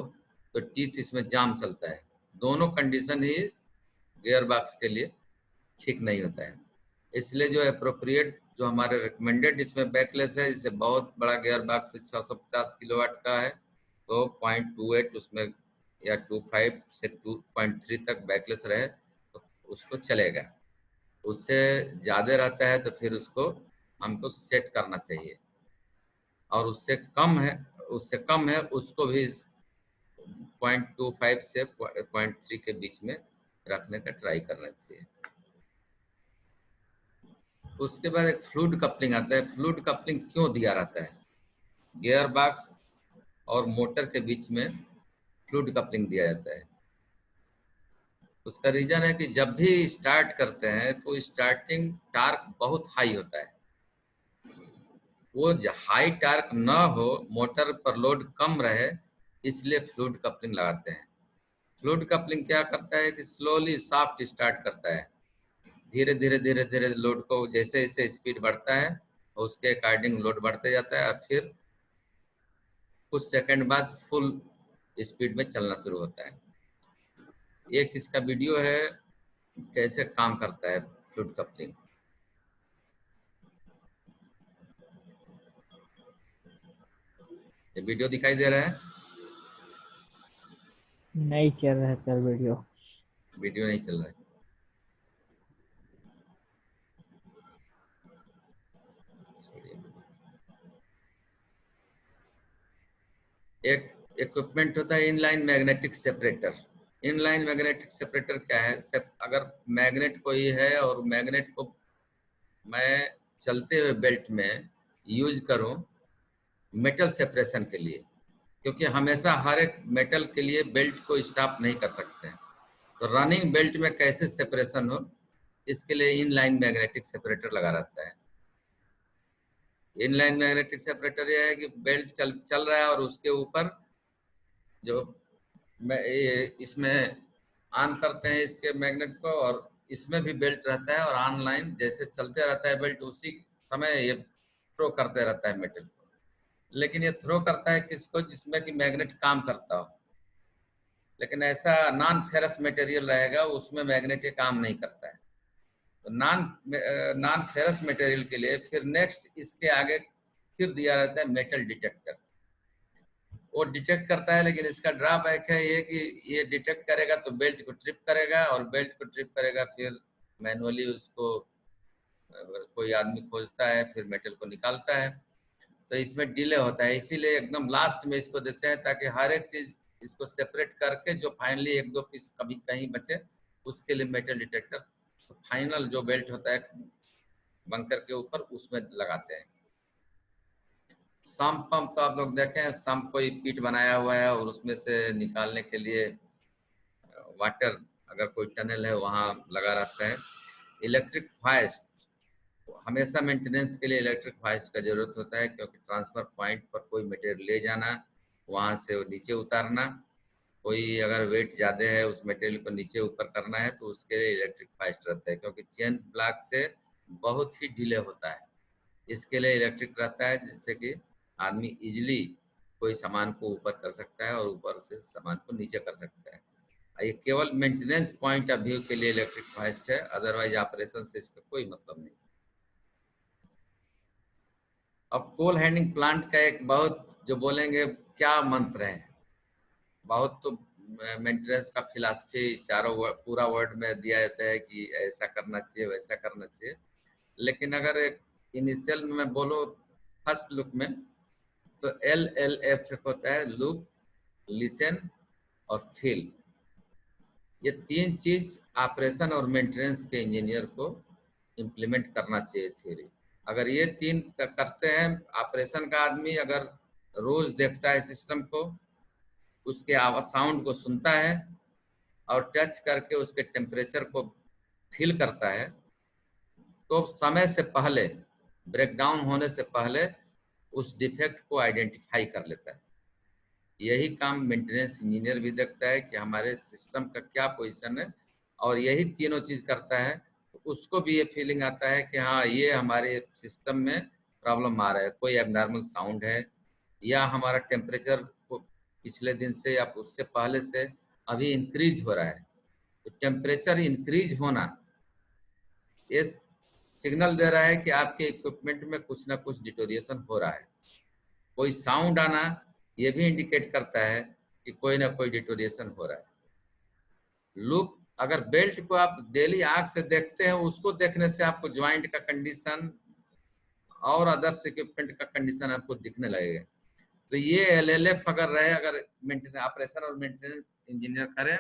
S2: तो टीथ इसमें जाम चलता है। दोनों कंडीशन ही गियर बॉक्स के लिए ठीक नहीं होता है। इसलिए जो अप्रोप्रिएट जो हमारे रिकमेंडेड इसमें बैकलेस है, जैसे बहुत बड़ा गियर बॉक्स 650 किलोवाट का है तो 0.28 उसमें या 2.5 से 2.3 तक बैकलेस रहे तो उसको चलेगा। उससे ज़्यादा रहता है तो फिर उसको हमको सेट करना चाहिए। और उससे कम है उसको भी 0.25 से 0.3 के बीच में रखने का ट्राई करना चाहिए। उसके बाद एक फ्लूइड कपलिंग आता है। फ्लूइड कपलिंग क्यों दिया रहता है? गियर बॉक्स और मोटर के बीच में फ्लूइड कपलिंग दिया जाता है। उसका रीजन है कि जब भी स्टार्ट करते हैं तो स्टार्टिंग टार्क बहुत हाई होता है। वो हाई टार्क ना हो, मोटर पर लोड कम रहे, इसलिए फ्लूइड कपलिंग लगाते हैं। फ्लूइड कपलिंग क्या करता है कि स्लोली सॉफ्ट स्टार्ट करता है, धीरे धीरे धीरे धीरे लोड को जैसे जैसे स्पीड बढ़ता है उसके अकॉर्डिंग लोड बढ़ते जाता है, और फिर कुछ सेकंड बाद फुल स्पीड में चलना शुरू होता है। एक इसका वीडियो है कैसे काम करता है फ्लूइड कपलिंग। ये वीडियो दिखाई दे रहा है?
S5: नहीं चल रहा है सर वीडियो।
S2: वीडियो नहीं चल रहा है। एक इक्विपमेंट होता है inline magnetic separator. Inline magnetic separator क्या है? अगर मैग्नेट कोई है और मैग्नेट को मैं चलते हुए बेल्ट में यूज करूं मेटल सेपरेशन के लिए, क्योंकि हमेशा हर एक मेटल के लिए बेल्ट को स्टॉप नहीं कर सकते हैं, तो रनिंग बेल्ट में कैसे सेपरेशन हो इसके लिए इनलाइन मैग्नेटिक सेपरेटर लगा रहता है। इनलाइन मैग्नेटिक सेपरेटर यह है कि बेल्ट चल रहा है और उसके ऊपर जो इसमें ऑन करते हैं इसके मैग्नेट को, और इसमें भी बेल्ट रहता है, और ऑनलाइन जैसे चलते रहता है बेल्ट उसी समय ये थ्रो करते रहता है मेटल को। लेकिन ये थ्रो करता है किसको? जिसमें कि मैग्नेट काम करता हो। लेकिन ऐसा नॉन फेरस मटेरियल रहेगा उसमें मैग्नेट ये काम नहीं करता है। तो नॉन फेरस मटेरियल के लिए फिर नेक्स्ट इसके आगे फिर दिया रहता है मेटल डिटेक्टर। वो डिटेक्ट करता है, लेकिन इसका ड्रॉबैक है ये कि ये डिटेक्ट करेगा तो बेल्ट को ट्रिप करेगा, और बेल्ट को ट्रिप करेगा फिर मैनुअली उसको अगर कोई आदमी खोजता है फिर मेटल को निकालता है, तो इसमें डिले होता है। इसीलिए एकदम लास्ट में इसको देते हैं ताकि हर एक चीज इसको सेपरेट करके जो फाइनली एक दो पीस कभी कहीं बचे उसके लिए मेटल डिटेक्टर फाइनल जो बेल्ट होता है बंकर के ऊपर उसमें लगाते हैं। सम्प पंप तो आप लोग देखें, सम्प कोई पीट बनाया हुआ है और उसमें से निकालने के लिए वाटर अगर कोई टनल है वहाँ लगा रहता है। इलेक्ट्रिक फाइस्ट हमेशा मेंटेनेंस के लिए इलेक्ट्रिक फाइस्ट का जरूरत होता है, क्योंकि ट्रांसफर पॉइंट पर कोई मटेरियल ले जाना, वहाँ से वो नीचे उतारना, कोई अगर वेट ज़्यादा है उस मटेरियल को नीचे ऊपर करना है तो उसके लिए इलेक्ट्रिक फाइस्ट रहता है, क्योंकि चेन ब्लॉक से बहुत ही डिले होता है। इसके लिए इलेक्ट्रिक रहता है जिससे कि आदमी इजिली कोई सामान को ऊपर कर सकता है और ऊपर से सामान को नीचे कर सकता है। ये केवल मेंटेनेंस पॉइंट ऑफ व्यू के लिए इलेक्ट्रिक फाइस्ट है, अदरवाइज ऑपरेशन से इसका कोई मतलब नहीं। अब कोल हैंडलिंग प्लांट का एक बहुत जो बोलेंगे क्या मंत्र है, बहुत तो मेंटेनेंस का फिलॉसफी चारों पूरा वर्ड में दिया जाता है कि ऐसा करना चाहिए वैसा करना चाहिए, लेकिन अगर एक इनिशियल में मैं बोलो फर्स्ट लुक में तो LLF होता है, लुक, लिसन और फील। ये तीन चीज ऑपरेशन और मेंटेनेंस के इंजीनियर को इम्प्लीमेंट करना चाहिए थ्योरी। अगर ये तीन करते हैं, ऑपरेशन का आदमी अगर रोज देखता है सिस्टम को, उसके आवाज साउंड को सुनता है और टच करके उसके टेम्परेचर को फील करता है, तो समय से पहले, ब्रेकडाउन होने से पहले उस डिफेक्ट को आइडेंटिफाई कर लेता है। यही काम मेंटेनेंस इंजीनियर भी देखता है कि हमारे सिस्टम का क्या पोजीशन है, और यही तीनों चीज करता है तो उसको भी ये फीलिंग आता है कि हाँ ये हमारे सिस्टम में प्रॉब्लम आ रहा है, कोई एबनॉर्मल साउंड है या हमारा टेम्परेचर पिछले दिन से या उससे पहले से अभी इंक्रीज हो रहा है। तो टेम्परेचर इंक्रीज होना ये सिग्नल दे रहा है कि आपके इक्विपमेंट में कुछ ना कुछ डिटोरिएशन हो रहा है। कोई साउंड आना ये भी इंडिकेट करता है कि कोई ना कोई डिटोरिएशन हो रहा है। लूप, अगर बेल्ट को आप डेली आंख से देखते हैं, उसको देखने से आपको ज्वाइंट का कंडीशन और अदर्स इक्विपमेंट का कंडीशन आपको दिखने लगेगा। तो ये LLF अगर रहे, अगर मेंटेनेंस ऑपरेशन और मेंटेनेंस इंजीनियर करे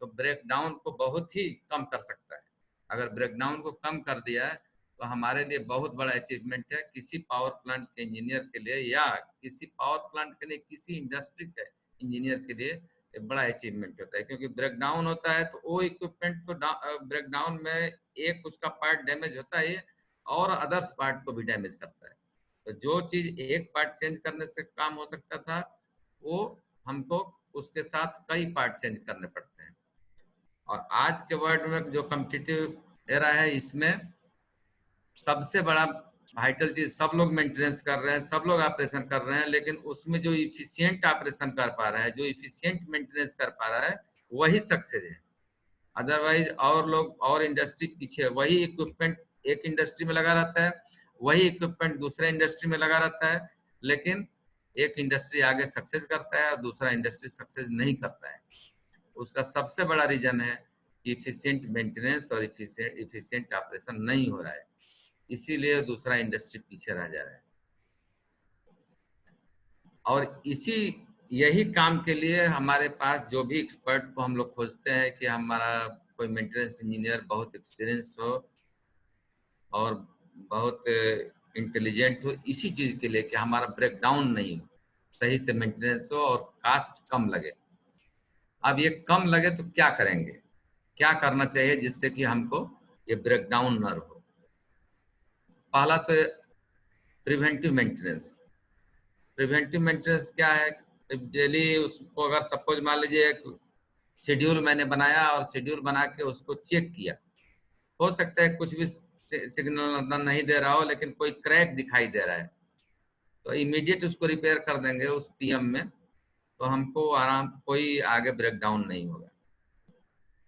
S2: तो ब्रेकडाउन को बहुत ही कम कर सकता है। अगर ब्रेकडाउन को कम कर दिया है तो हमारे लिए बहुत बड़ा अचीवमेंट है, किसी पावर प्लांट के इंजीनियर के लिए या किसी पावर प्लांट के लिए, किसी इंडस्ट्री के इंजीनियर के लिए एक बड़ा अचीवमेंट होता है। क्योंकि ब्रेकडाउन होता है तो वो इक्विपमेंट तो ब्रेकडाउन में एक उसका पार्ट डैमेज होता है और अदर्स पार्ट को भी डैमेज करता है। तो जो चीज एक पार्ट चेंज करने से काम हो सकता था, वो हमको उसके साथ कई पार्ट चेंज करने पड़ते हैं। और आज के वर्ल्ड में जो कॉम्पिटिटिव एरा है, इसमें सबसे बड़ा वाइटल चीज सब लोग मेंटेनेंस कर रहे हैं, सब लोग ऑपरेशन कर रहे हैं, लेकिन उसमें जो इफिशिएंट ऑपरेशन कर पा रहा है, जो इफिशिएंट मेंटेनेंस कर पा रहा है, वही सक्सेस है। अदरवाइज और लोग और इंडस्ट्री पीछे, वही इक्विपमेंट एक इंडस्ट्री में लगा रहता है, वही इक्विपमेंट दूसरे इंडस्ट्री में लगा रहता है, लेकिन एक इंडस्ट्री आगे सक्सेस करता है और दूसरा इंडस्ट्री सक्सेस नहीं करता है। उसका सबसे बड़ा रीजन है कि इफिशिएंट मेंटेनेंस और इफिशिएंट ऑपरेशन नहीं हो रहा है, इसीलिए दूसरा इंडस्ट्री पीछे रह जा रहा है। और यही काम के लिए हमारे पास जो भी एक्सपर्ट को हम लोग खोजते हैं कि हमारा कोई मेंटेनेंस इंजीनियर बहुत एक्सपीरियंस्ड हो और बहुत इंटेलिजेंट हो, इसी चीज के लिए कि हमारा ब्रेकडाउन नहीं हो, सही से मेंटेनेंस हो और कास्ट कम लगे। अब ये कम लगे तो क्या करेंगे, क्या करना चाहिए जिससे कि हमको ये ब्रेकडाउन न हो? पहला तो प्रिवेंटिव मेंटेनेंस। प्रिवेंटिव मेंटेनेंस क्या है? डेली उसको अगर सपोज मान लीजिए एक शेड्यूल मैंने बनाया और शेड्यूल बना के उसको चेक किया, हो सकता है कुछ भी सिग्नल नहीं दे रहा हो, लेकिन कोई क्रैक दिखाई दे रहा है, तो इमीडिएट उसको रिपेयर कर देंगे उस PM में, तो हमको आराम, कोई आगे ब्रेकडाउन नहीं होगा।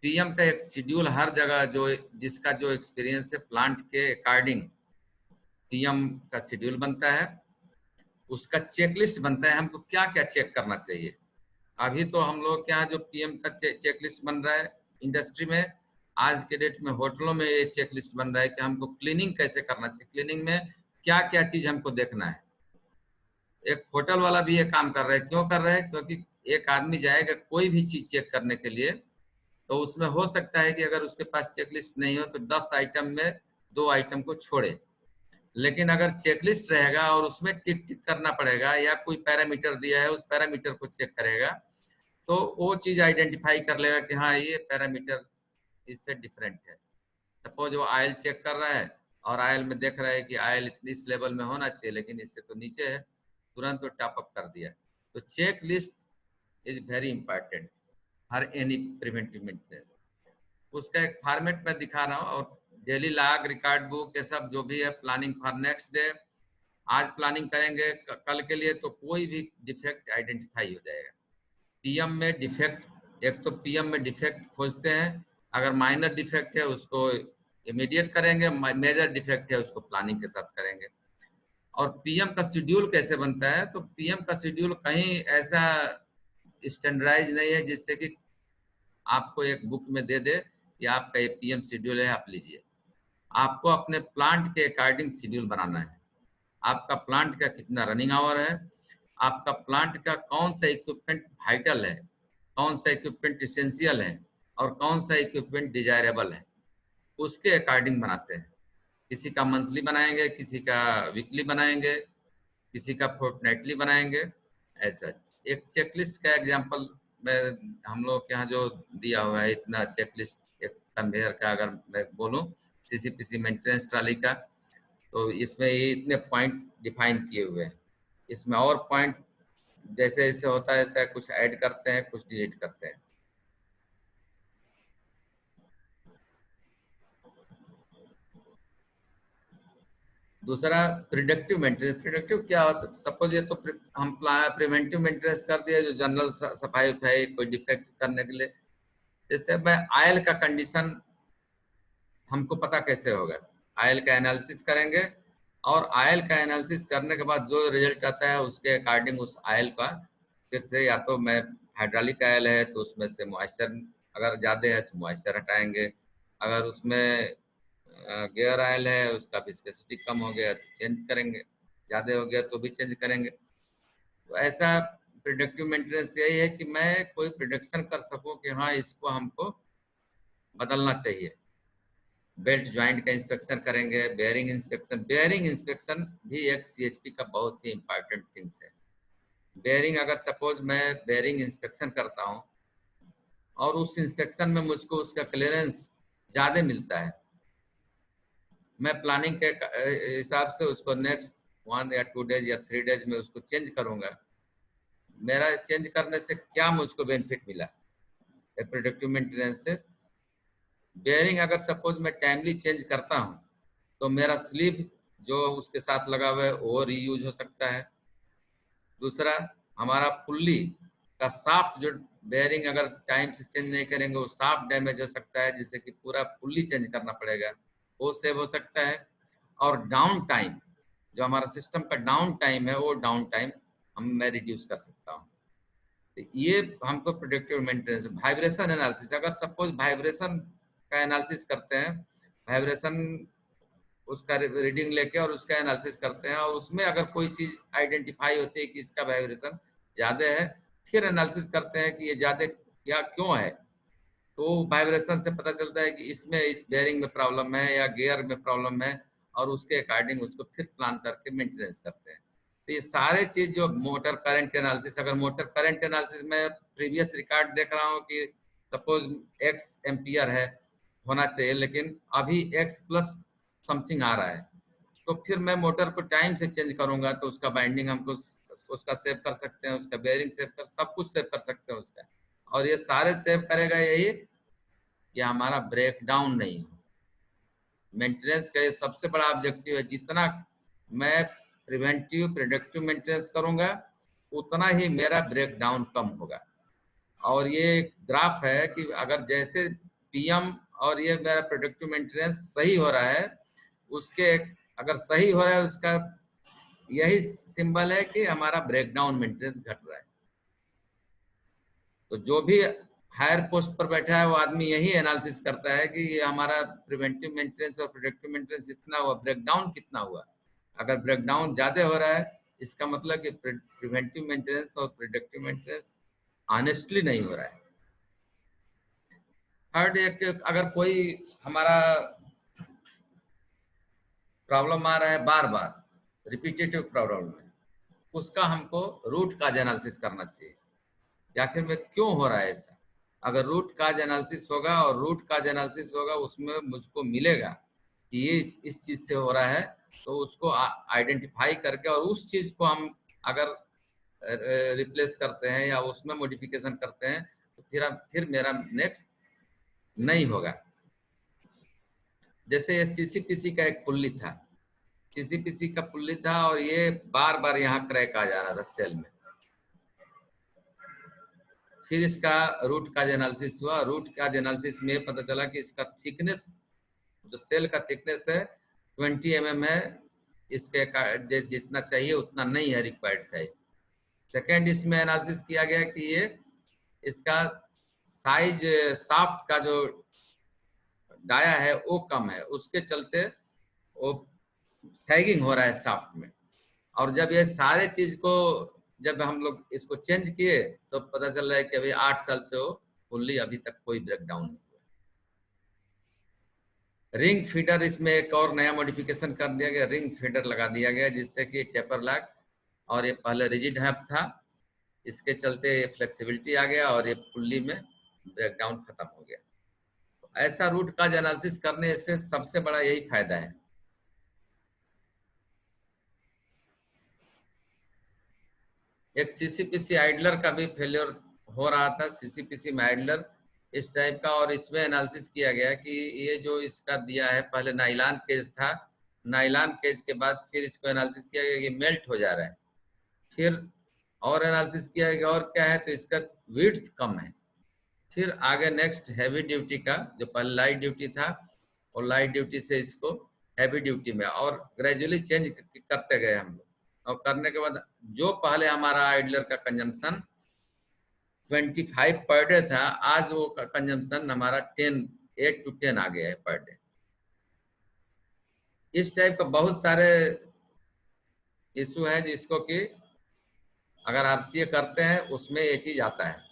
S2: PM का एक शेड्यूल हर जगह, जो जिसका जो एक्सपीरियंस है प्लांट के अकॉर्डिंग PM का शेड्यूल बनता है, उसका चेकलिस्ट बनता है, हमको क्या क्या चेक करना चाहिए। अभी तो हम लोग के यहाँ जो PM का चेकलिस्ट बन रहा है इंडस्ट्री में, आज के डेट में होटलों में ये चेकलिस्ट बन रहा है कि हमको क्लीनिंग कैसे करना चाहिए, क्लीनिंग में क्या क्या चीज हमको देखना है। एक होटल वाला भी ये काम कर रहा है। क्यों कर रहा है? क्योंकि एक आदमी जाएगा कोई भी चीज चेक करने के लिए, तो उसमें हो सकता है कि अगर उसके पास चेकलिस्ट नहीं हो तो 10 आइटम में 2 आइटम को छोड़े। लेकिन अगर चेकलिस्ट रहेगा और उसमें टिक टिक करना पड़ेगा या कोई पैरामीटर दिया है उस पैरामीटर को चेक करेगा, तो वो चीज आइडेंटिफाई कर लेगा कि हाँ ये पैरामीटर इससे डिफरेंट है। सपोज वो आयल चेक कर रहा है और आयल में देख रहा है कि आयल इस लेवल में होना चाहिए लेकिन इससे तो नीचे है, तुरंत वो टॉप अप कर दिया। तो check list is very important हर एनी प्रिवेंटिव मेंटेनेंस। उसका एक फॉर्मेट में दिखा रहा हूँ, और डेली लॉग, रिकॉर्ड बुक, ये सब जो भी है, प्लानिंग फॉर नेक्स्ट डे। आज प्लानिंग करेंगे कल के लिए, तो कोई भी डिफेक्ट आइडेंटिफाई हो जाएगा। पीएम में डिफेक्ट, एक तो पीएम में डिफेक्ट खोजते हैं, अगर माइनर डिफेक्ट है उसको इमीडिएट करेंगे, मेजर डिफेक्ट है उसको प्लानिंग के साथ करेंगे। और पीएम का शेड्यूल कैसे बनता है? तो पीएम का शेड्यूल कहीं ऐसा स्टैंडर्डाइज नहीं है जिससे कि आपको एक बुक में दे दे कि आपका ये पीएम शेड्यूल है, आप लीजिए। आपको अपने प्लांट के अकॉर्डिंग शेड्यूल बनाना है। आपका प्लांट का कितना रनिंग आवर है, आपका प्लांट का कौन सा इक्विपमेंट वाइटल है, कौन सा इक्विपमेंट इसेंशियल है और कौन सा इक्विपमेंट डिजायरेबल है, उसके अकॉर्डिंग बनाते हैं। किसी का मंथली बनाएंगे, किसी का वीकली बनाएंगे, किसी का फोर्टनाइटली बनाएंगे। ऐसा एक चेकलिस्ट का एग्जांपल मैं हम लोग के यहाँ जो दिया हुआ है, इतना चेकलिस्ट एक कन्वेयर का अगर मैं बोलूँ, सीसीपीसी मेंटेनेंस ट्राली का, तो इसमें ये इतने पॉइंट डिफाइन किए हुए हैं। इसमें और पॉइंट जैसे जैसे होता रहता है, कुछ ऐड करते हैं, कुछ डिलीट करते हैं। दूसरा प्रिडिक्टिव मेंटेनेंस। प्रिडिक्टिव क्या होता है? सपोज ये तो हम प्रिवेंटिव मेंटेनेंस कर दिया, जो जनरल सफाई उफाई कोई डिफेक्ट करने के लिए। जैसे मैं आयल का कंडीशन हमको पता कैसे होगा? आयल का एनालिसिस करेंगे और आयल का एनालिसिस करने के बाद जो रिजल्ट आता है उसके अकॉर्डिंग उस आयल का फिर से, या तो मैं हाइड्रोलिक आयल है तो उसमें से मॉइस्चर अगर ज़्यादा है तो मॉइस्चर हटाएंगे, अगर उसमें गियर आयल है उसका विस्कोसिटी कम हो गया तो चेंज करेंगे, ज़्यादा हो गया तो भी चेंज करेंगे। तो ऐसा प्रिडिक्टिव मेंटेनेंस यही है कि मैं कोई प्रिडिक्शन कर सकूं कि हाँ इसको हमको बदलना चाहिए। बेल्ट ज्वाइंट का इंस्पेक्शन करेंगे, बेयरिंग इंस्पेक्शन। बेयरिंग इंस्पेक्शन भी एक सीएचपी का बहुत ही इंपॉर्टेंट थिंग्स है। बेयरिंग अगर सपोज मैं बेयरिंग इंस्पेक्शन करता हूँ और उस इंस्पेक्शन में मुझको उसका क्लियरेंस ज़्यादा मिलता है, मैं प्लानिंग के हिसाब से उसको नेक्स्ट 1 या 2 डेज या 3 डेज में उसको चेंज करूंगा। मेरा चेंज करने से क्या मुझको बेनिफिट मिला प्रिडिक्टिव मेंटेनेंस से? बेयरिंग अगर सपोज मैं टाइमली चेंज करता हूं तो मेरा स्लीव जो उसके साथ लगा हुआ है वो रीयूज हो सकता है। दूसरा, हमारा पुल्ली का शाफ्ट, जो बेयरिंग अगर टाइम से चेंज नहीं करेंगे वो शाफ्ट डैमेज हो सकता है, जिससे कि पूरा पुल्ली चेंज करना पड़ेगा, वो सेव हो सकता है। और डाउन टाइम, जो हमारा सिस्टम का डाउन टाइम है, वो डाउन टाइम मैं रिड्यूस कर सकता हूँ। तो ये हमको प्रिडिक्टिव मेंटेनेंस। वाइब्रेशन एनालिसिस, अगर सपोज वाइब्रेशन का एनालिसिस करते हैं, वाइब्रेशन उसका रीडिंग लेके और उसका एनालिसिस करते हैं, और उसमें अगर कोई चीज आइडेंटिफाई होती है कि इसका वाइब्रेशन ज्यादा है, फिर एनालिसिस करते हैं कि ये ज्यादा क्या क्यों है, तो वाइब्रेशन से पता चलता है कि इसमें इस बेयरिंग में प्रॉब्लम है या गियर में प्रॉब्लम है, और उसके अकॉर्डिंग उसको फिर प्लान करके मेंटेनेंस करते हैं। तो ये सारे चीज जो मोटर करंट एनालिसिस, अगर मोटर करंट एनालिसिस में प्रीवियस रिकॉर्ड देख रहा हूँ कि सपोज एक्स एम्पियर है होना चाहिए, लेकिन अभी एक्स प्लस समथिंग आ रहा है, तो फिर मैं मोटर को टाइम से चेंज करूंगा तो उसका बाइंडिंग हमको उसका सेव कर सकते हैं, उसका बेयरिंग सेव कर, सब कुछ सेव कर सकते हैं उसका। और ये सारे सेव करेगा यही कि हमारा ब्रेक डाउन नहीं हो। मेंटेनेंस का ये सबसे बड़ा ऑब्जेक्टिव है। जितना मैं प्रिवेंटिव प्रिडिक्टिव मेंटेनेंस करूंगा उतना ही मेरा ब्रेक डाउन कम होगा। और ये ग्राफ है कि अगर जैसे पीएम और ये मेरा प्रिडिक्टिव मेंटेनेंस सही हो रहा है, उसके अगर सही हो रहा है उसका यही सिंबल है कि हमारा ब्रेकडाउन मेंटेनेंस घट रहा है। तो जो भी हायर पोस्ट पर बैठा है वो आदमी यही एनालिसिस करता है कि ये हमारा प्रिवेंटिव मेंटेनेंस और प्रोडक्टिव मेंटेनेंस इतना हुआ, ब्रेकडाउन कितना हुआ। अगर ब्रेकडाउन ज्यादा हो रहा है इसका मतलब कि प्रिवेंटिव मेंटेनेंस और प्रोडक्टिव मेंटेनेंस ऑनेस्टली नहीं हो रहा है। थर्ड, एक अगर कोई हमारा प्रॉब्लम आ रहा है बार बार रिपीटेटिव प्रॉब्लम में, उसका हमको रूट काज एनालिसिस करना चाहिए कि आखिर में क्यों हो रहा है ऐसा। अगर रूट काज एनालिसिस होगा और रूट काज एनालिसिस होगा उसमें मुझको मिलेगा कि ये इस चीज से हो रहा है, तो उसको आइडेंटिफाई करके और उस चीज को हम अगर रिप्लेस करते हैं या उसमें मॉडिफिकेशन करते हैं तो फिर मेरा नेक्स्ट नहीं होगा। जैसे ये सीसीपीसी का एक पुल्ली था, सीसीपीसी का पुल्ली था और ये बार बार यहाँ क्रैक आ जा रहा था सेल में। फिर इसका रूट काज एनालिसिस हुआ। रूट काज एनालिसिस में पता चला कि इसका थिकनेस, जो सेल का थिकनेस है 20 mm है, इसके जितना चाहिए उतना नहीं है रिक्वायर्ड साइज। सेकेंड, इसमें एनालिसिस किया गया कि ये इसका साइज शाफ्ट का जो डाया है वो कम है, उसके चलते वो सैगिंग हो रहा है शाफ्ट में। और जब ये सारे चीज को जब हम लोग इसको चेंज किए तो पता चल रहा है कि अभी 8 साल से वो फुल्ली अभी तक कोई ब्रेकडाउन नहीं हुआ। रिंग फीडर, इसमें एक और नया मॉडिफिकेशन कर दिया गया, रिंग फीडर लगा दिया गया जिससे कि टेपर लॉक, और ये पहले रिजिड हैप था, इसके चलते फ्लेक्सिबिलिटी आ गया और ये पुल्ली में ब्रेकडाउन खत्म हो गया। तो ऐसा रूट काज एनालिसिस करने से सबसे बड़ा यही फायदा है। एक सीसीपीसी आइडलर का भी फेलियर हो रहा था, सीसीपीसी में आइडलर इस टाइप का, और इसमें एनालिसिस किया गया कि ये जो इसका दिया है, पहले नाइलान केज था, नाइलान केज के बाद फिर इसको एनालिसिस किया गया कि मेल्ट हो जा रहा है, फिर और एनालिसिस किया गया और क्या है तो इसका विड्थ कम है। फिर आगे नेक्स्ट हैवी ड्यूटी का, जो पहले लाइट ड्यूटी था और लाइट ड्यूटी से इसको हैवी ड्यूटी में, और ग्रेजुअली चेंज करते गए हम लोग। और करने के बाद जो पहले हमारा आइडलर का कंजम्पशन 25 पर डे था, आज वो कंजम्पशन हमारा 8 to 10 आ गया है पर डे। इस टाइप का बहुत सारे इशू है जिसको कि अगर आरसीए करते हैं उसमें ये चीज आता है।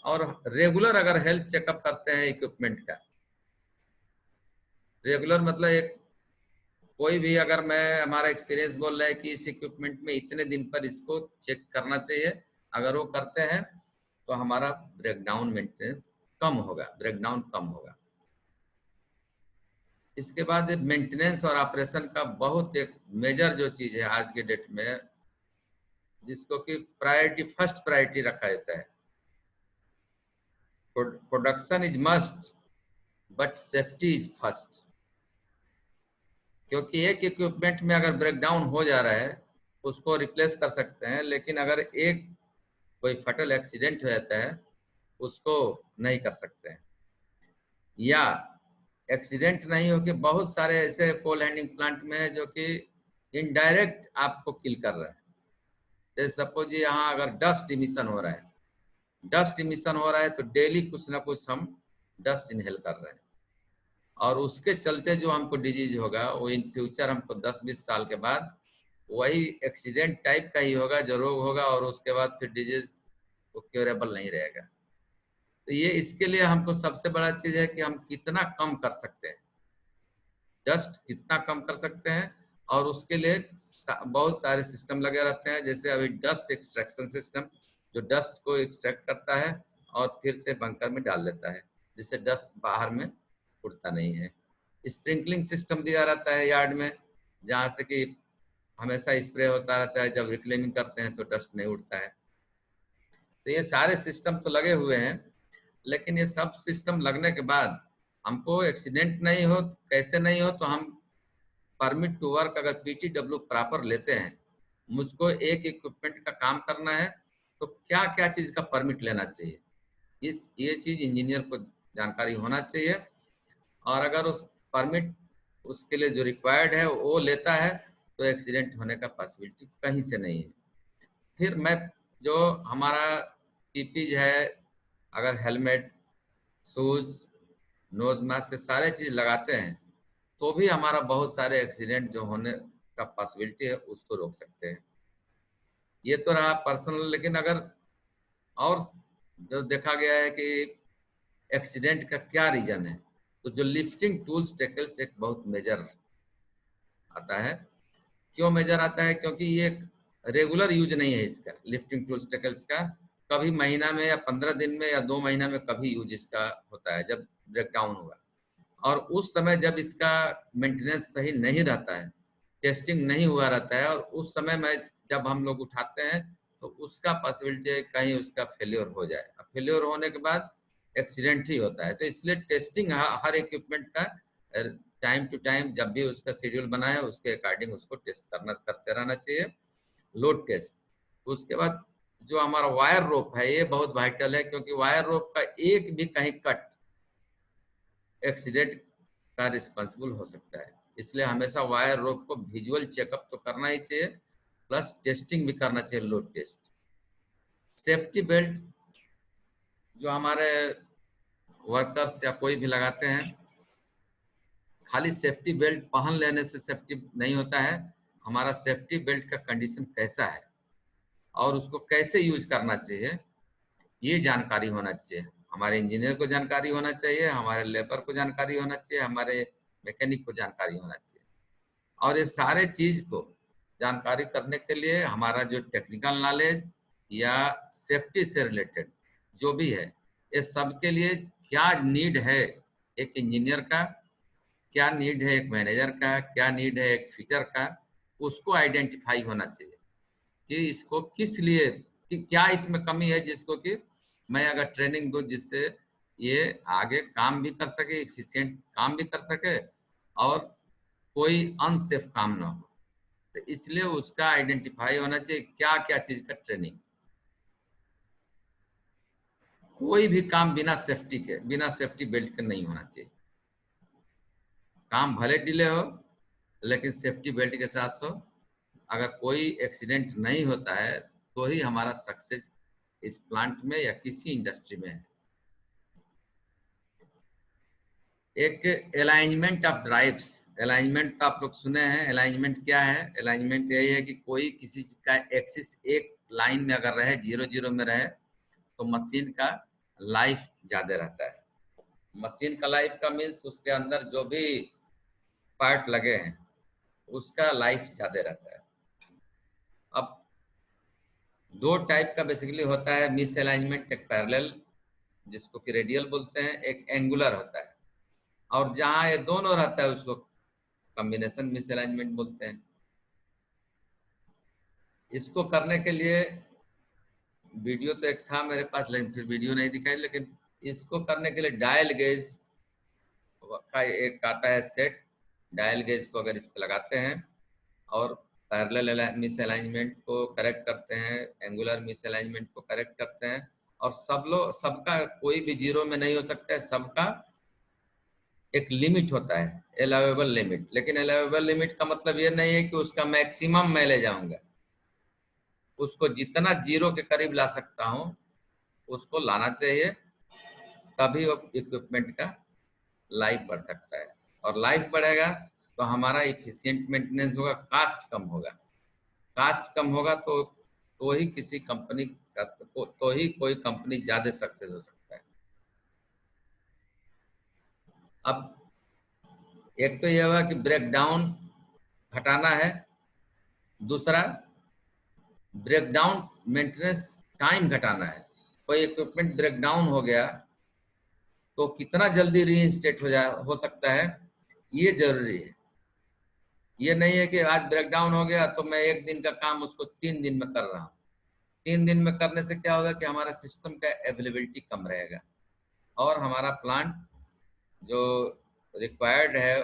S2: और रेगुलर अगर हेल्थ चेकअप करते हैं इक्विपमेंट का, रेगुलर मतलब एक कोई भी, अगर मैं हमारा एक्सपीरियंस बोल रहा है कि इस इक्विपमेंट में इतने दिन पर इसको चेक करना चाहिए, अगर वो करते हैं तो हमारा ब्रेकडाउन मेंटेनेंस कम होगा, ब्रेकडाउन कम होगा। इसके बाद मेंटेनेंस और ऑपरेशन का बहुत एक मेजर जो चीज है आज के डेट में, जिसको कि प्रायोरिटी, फर्स्ट प्रायोरिटी रखा जाता है। Production is must but safety is first. क्योंकि एक इक्विपमेंट में अगर ब्रेकडाउन हो जा रहा है उसको रिप्लेस कर सकते हैं, लेकिन अगर एक कोई फटल एक्सीडेंट हो जाता है उसको नहीं कर सकते हैं। या एक्सीडेंट नहीं हो के बहुत सारे ऐसे कोल हैंडलिंग प्लांट में है जो कि इनडायरेक्ट आपको किल कर रहा है। जैसे सपोज यहाँ अगर डस्ट इमिशन हो रहा है, डस्ट इमिशन हो रहा है तो डेली कुछ ना कुछ हम डस्ट इनहेल कर रहे हैं, और उसके चलते जो हमको डिजीज होगा वो इन फ्यूचर हमको 10-20 साल के बाद वही एक्सीडेंट टाइप का ही होगा जो रोग होगा, और उसके बाद फिर डिजीज वो क्योरेबल नहीं रहेगा। तो ये इसके लिए हमको सबसे बड़ा चीज है कि हम कितना कम कर सकते हैं, डस्ट कितना कम कर सकते हैं, और उसके लिए बहुत सारे सिस्टम लगे रहते हैं। जैसे अभी डस्ट एक्सट्रैक्शन सिस्टम, जो डस्ट को एक्सट्रैक्ट करता है और फिर से बंकर में डाल देता है, जिससे डस्ट बाहर में उड़ता नहीं है। स्प्रिंकलिंग सिस्टम दिया रहता है यार्ड में, जहाँ से कि हमेशा स्प्रे होता रहता है, जब रिक्लेमिंग करते हैं तो डस्ट नहीं उड़ता है। तो ये सारे सिस्टम तो लगे हुए हैं, लेकिन ये सब सिस्टम लगने के बाद हमको एक्सीडेंट नहीं हो, कैसे नहीं हो, तो हम परमिट टू वर्क अगर पीटीडब्ल्यू प्रॉपर लेते हैं, मुझको एक इक्विपमेंट का काम करना है तो क्या क्या चीज का परमिट लेना चाहिए, ये चीज इंजीनियर को जानकारी होना चाहिए। और अगर उस परमिट उसके लिए जो रिक्वायर्ड है वो लेता है तो एक्सीडेंट होने का पॉसिबिलिटी कहीं से नहीं है। फिर मैं जो हमारा पीपीज है, अगर हेलमेट, शूज, नोज मास्क सारे चीज लगाते हैं तो भी हमारा बहुत सारे एक्सीडेंट जो होने का पॉसिबिलिटी है उसको रोक सकते हैं। ये तो रहा पर्सनल, लेकिन अगर और जो देखा गया है कि एक्सीडेंट का क्या रीजन है, तो जो लिफ्टिंग टूल्स टेकल्स एक बहुत मेजर आता है। क्यों मेजर आता है? क्योंकि ये रेगुलर यूज नहीं है इसका, लिफ्टिंग टूल्स टेकल्स का। कभी महीना में या 15 दिन में या 2 महीना में कभी यूज इसका होता है जब ब्रेकडाउन हुआ, और उस समय जब इसका मेंटेनेंस सही नहीं रहता है, टेस्टिंग नहीं हुआ रहता है, और उस समय में जब हम लोग उठाते हैं तो उसका पॉसिबिलिटी है कहीं उसका फेल्योर हो जाए। अब फेल्योर होने के बाद एक्सीडेंट ही होता है। तो इसलिए टेस्टिंग हर इक्विपमेंट का टाइम टू टाइम जब भी उसका शेड्यूल बनाए उसके अकॉर्डिंग उसको टेस्ट करते रहना चाहिए, लोड टेस्ट। उसके बाद जो हमारा वायर रोप है ये बहुत वाइटल है, क्योंकि वायर रोप का एक भी कहीं कट एक्सीडेंट का रिस्पॉन्सिबल हो सकता है। इसलिए हमेशा वायर रोप को विजुअल चेकअप तो करना ही चाहिए, प्लस टेस्टिंग भी करना चाहिए, लोड टेस्ट। सेफ्टी बेल्ट जो हमारे वर्कर्स या कोई भी लगाते हैं, खाली सेफ्टी बेल्ट पहन लेने से सेफ्टी नहीं होता है। हमारा सेफ्टी बेल्ट का कंडीशन कैसा है और उसको कैसे यूज करना चाहिए ये जानकारी होना चाहिए। हमारे इंजीनियर को जानकारी होना चाहिए, हमारे लेबर को जानकारी होना चाहिए, हमारे मैकेनिक को जानकारी होना चाहिए। और ये सारे चीज को जानकारी करने के लिए हमारा जो टेक्निकल नॉलेज या सेफ्टी से रिलेटेड जो भी है, ये सबके लिए क्या नीड है एक इंजीनियर का, क्या नीड है एक मैनेजर का, क्या नीड है एक फिटर का, उसको आइडेंटिफाई होना चाहिए कि इसको किस लिए, कि क्या इसमें कमी है जिसको कि मैं अगर ट्रेनिंग दूं जिससे ये आगे काम भी कर सके, इफिशिएंट काम भी कर सके और कोई अनसेफ काम ना हो। तो इसलिए उसका आइडेंटिफाई होना चाहिए क्या क्या चीज का ट्रेनिंग। कोई भी काम बिना सेफ्टी के, बिना सेफ्टी बेल्ट के नहीं होना चाहिए। काम भले डिले हो लेकिन सेफ्टी बेल्ट के साथ हो। अगर कोई एक्सीडेंट नहीं होता है तो ही हमारा सक्सेस इस प्लांट में या किसी इंडस्ट्री में है। एक अलाइनमेंट ऑफ ड्राइव्स, अलाइनमेंट तो आप लोग सुने हैं। अलाइनमेंट क्या है? अलाइनमेंट यही है कि कोई किसी चीज का एक्सिस एक लाइन में अगर रहे, 0-0 में रहे, तो मशीन का लाइफ ज्यादा रहता है। मशीन का लाइफ का मीन्स उसके अंदर जो भी पार्ट लगे हैं उसका लाइफ ज्यादा रहता है। अब दो टाइप का बेसिकली होता है मिस अलाइनमेंट, एक पैरेलल जिसको कि रेडियल बोलते हैं, एक एंगुलर होता है, और जहां ये दोनों रहता है उसको कॉम्बिनेशन मिस अलाइनमेंट बोलते हैं। इसको करने के लिए वीडियो तो एक था मेरे पास लेकिन फिर वीडियो नहीं दिखाई, लेकिन इसको करने के लिए डायल गेज का एक आता है सेट। डायल गेज को अगर इस पे लगाते हैं और पैरेलल मिस अलाइनमेंट को करेक्ट करते हैं, एंगुलर मिस अलाइनमेंट को करेक्ट करते हैं, और सबका कोई भी 0 में नहीं हो सकता है, सबका एक लिमिट होता है, अलाउएबल लिमिट। लेकिन अलाउएबल लिमिट का मतलब ये नहीं है कि उसका मैक्सिमम मैं ले जाऊंगा। उसको जितना 0 के करीब ला सकता हूं उसको लाना चाहिए, तभी वो इक्विपमेंट का लाइफ बढ़ सकता है। और लाइफ बढ़ेगा तो हमारा इफिशिएंट मेंटेनेंस होगा, कास्ट कम होगा। कास्ट कम होगा तो ही किसी कंपनी का, तो ही कोई कंपनी ज्यादा सक्सेस हो सकता है। अब एक तो यह हुआ कि ब्रेकडाउन हटाना है, दूसरा ब्रेकडाउन मेंटेनेंस टाइम घटाना है। कोई इक्विपमेंट ब्रेकडाउन हो गया तो कितना जल्दी रीइंस्टेट हो सकता है ये जरूरी है। ये नहीं है कि आज ब्रेकडाउन हो गया तो मैं 1 दिन का काम उसको 3 दिन में कर रहा हूँ। 3 दिन में करने से क्या होगा कि हमारा सिस्टम का अवेलेबिलिटी कम रहेगा और हमारा प्लांट जो रिक्वायर्ड है,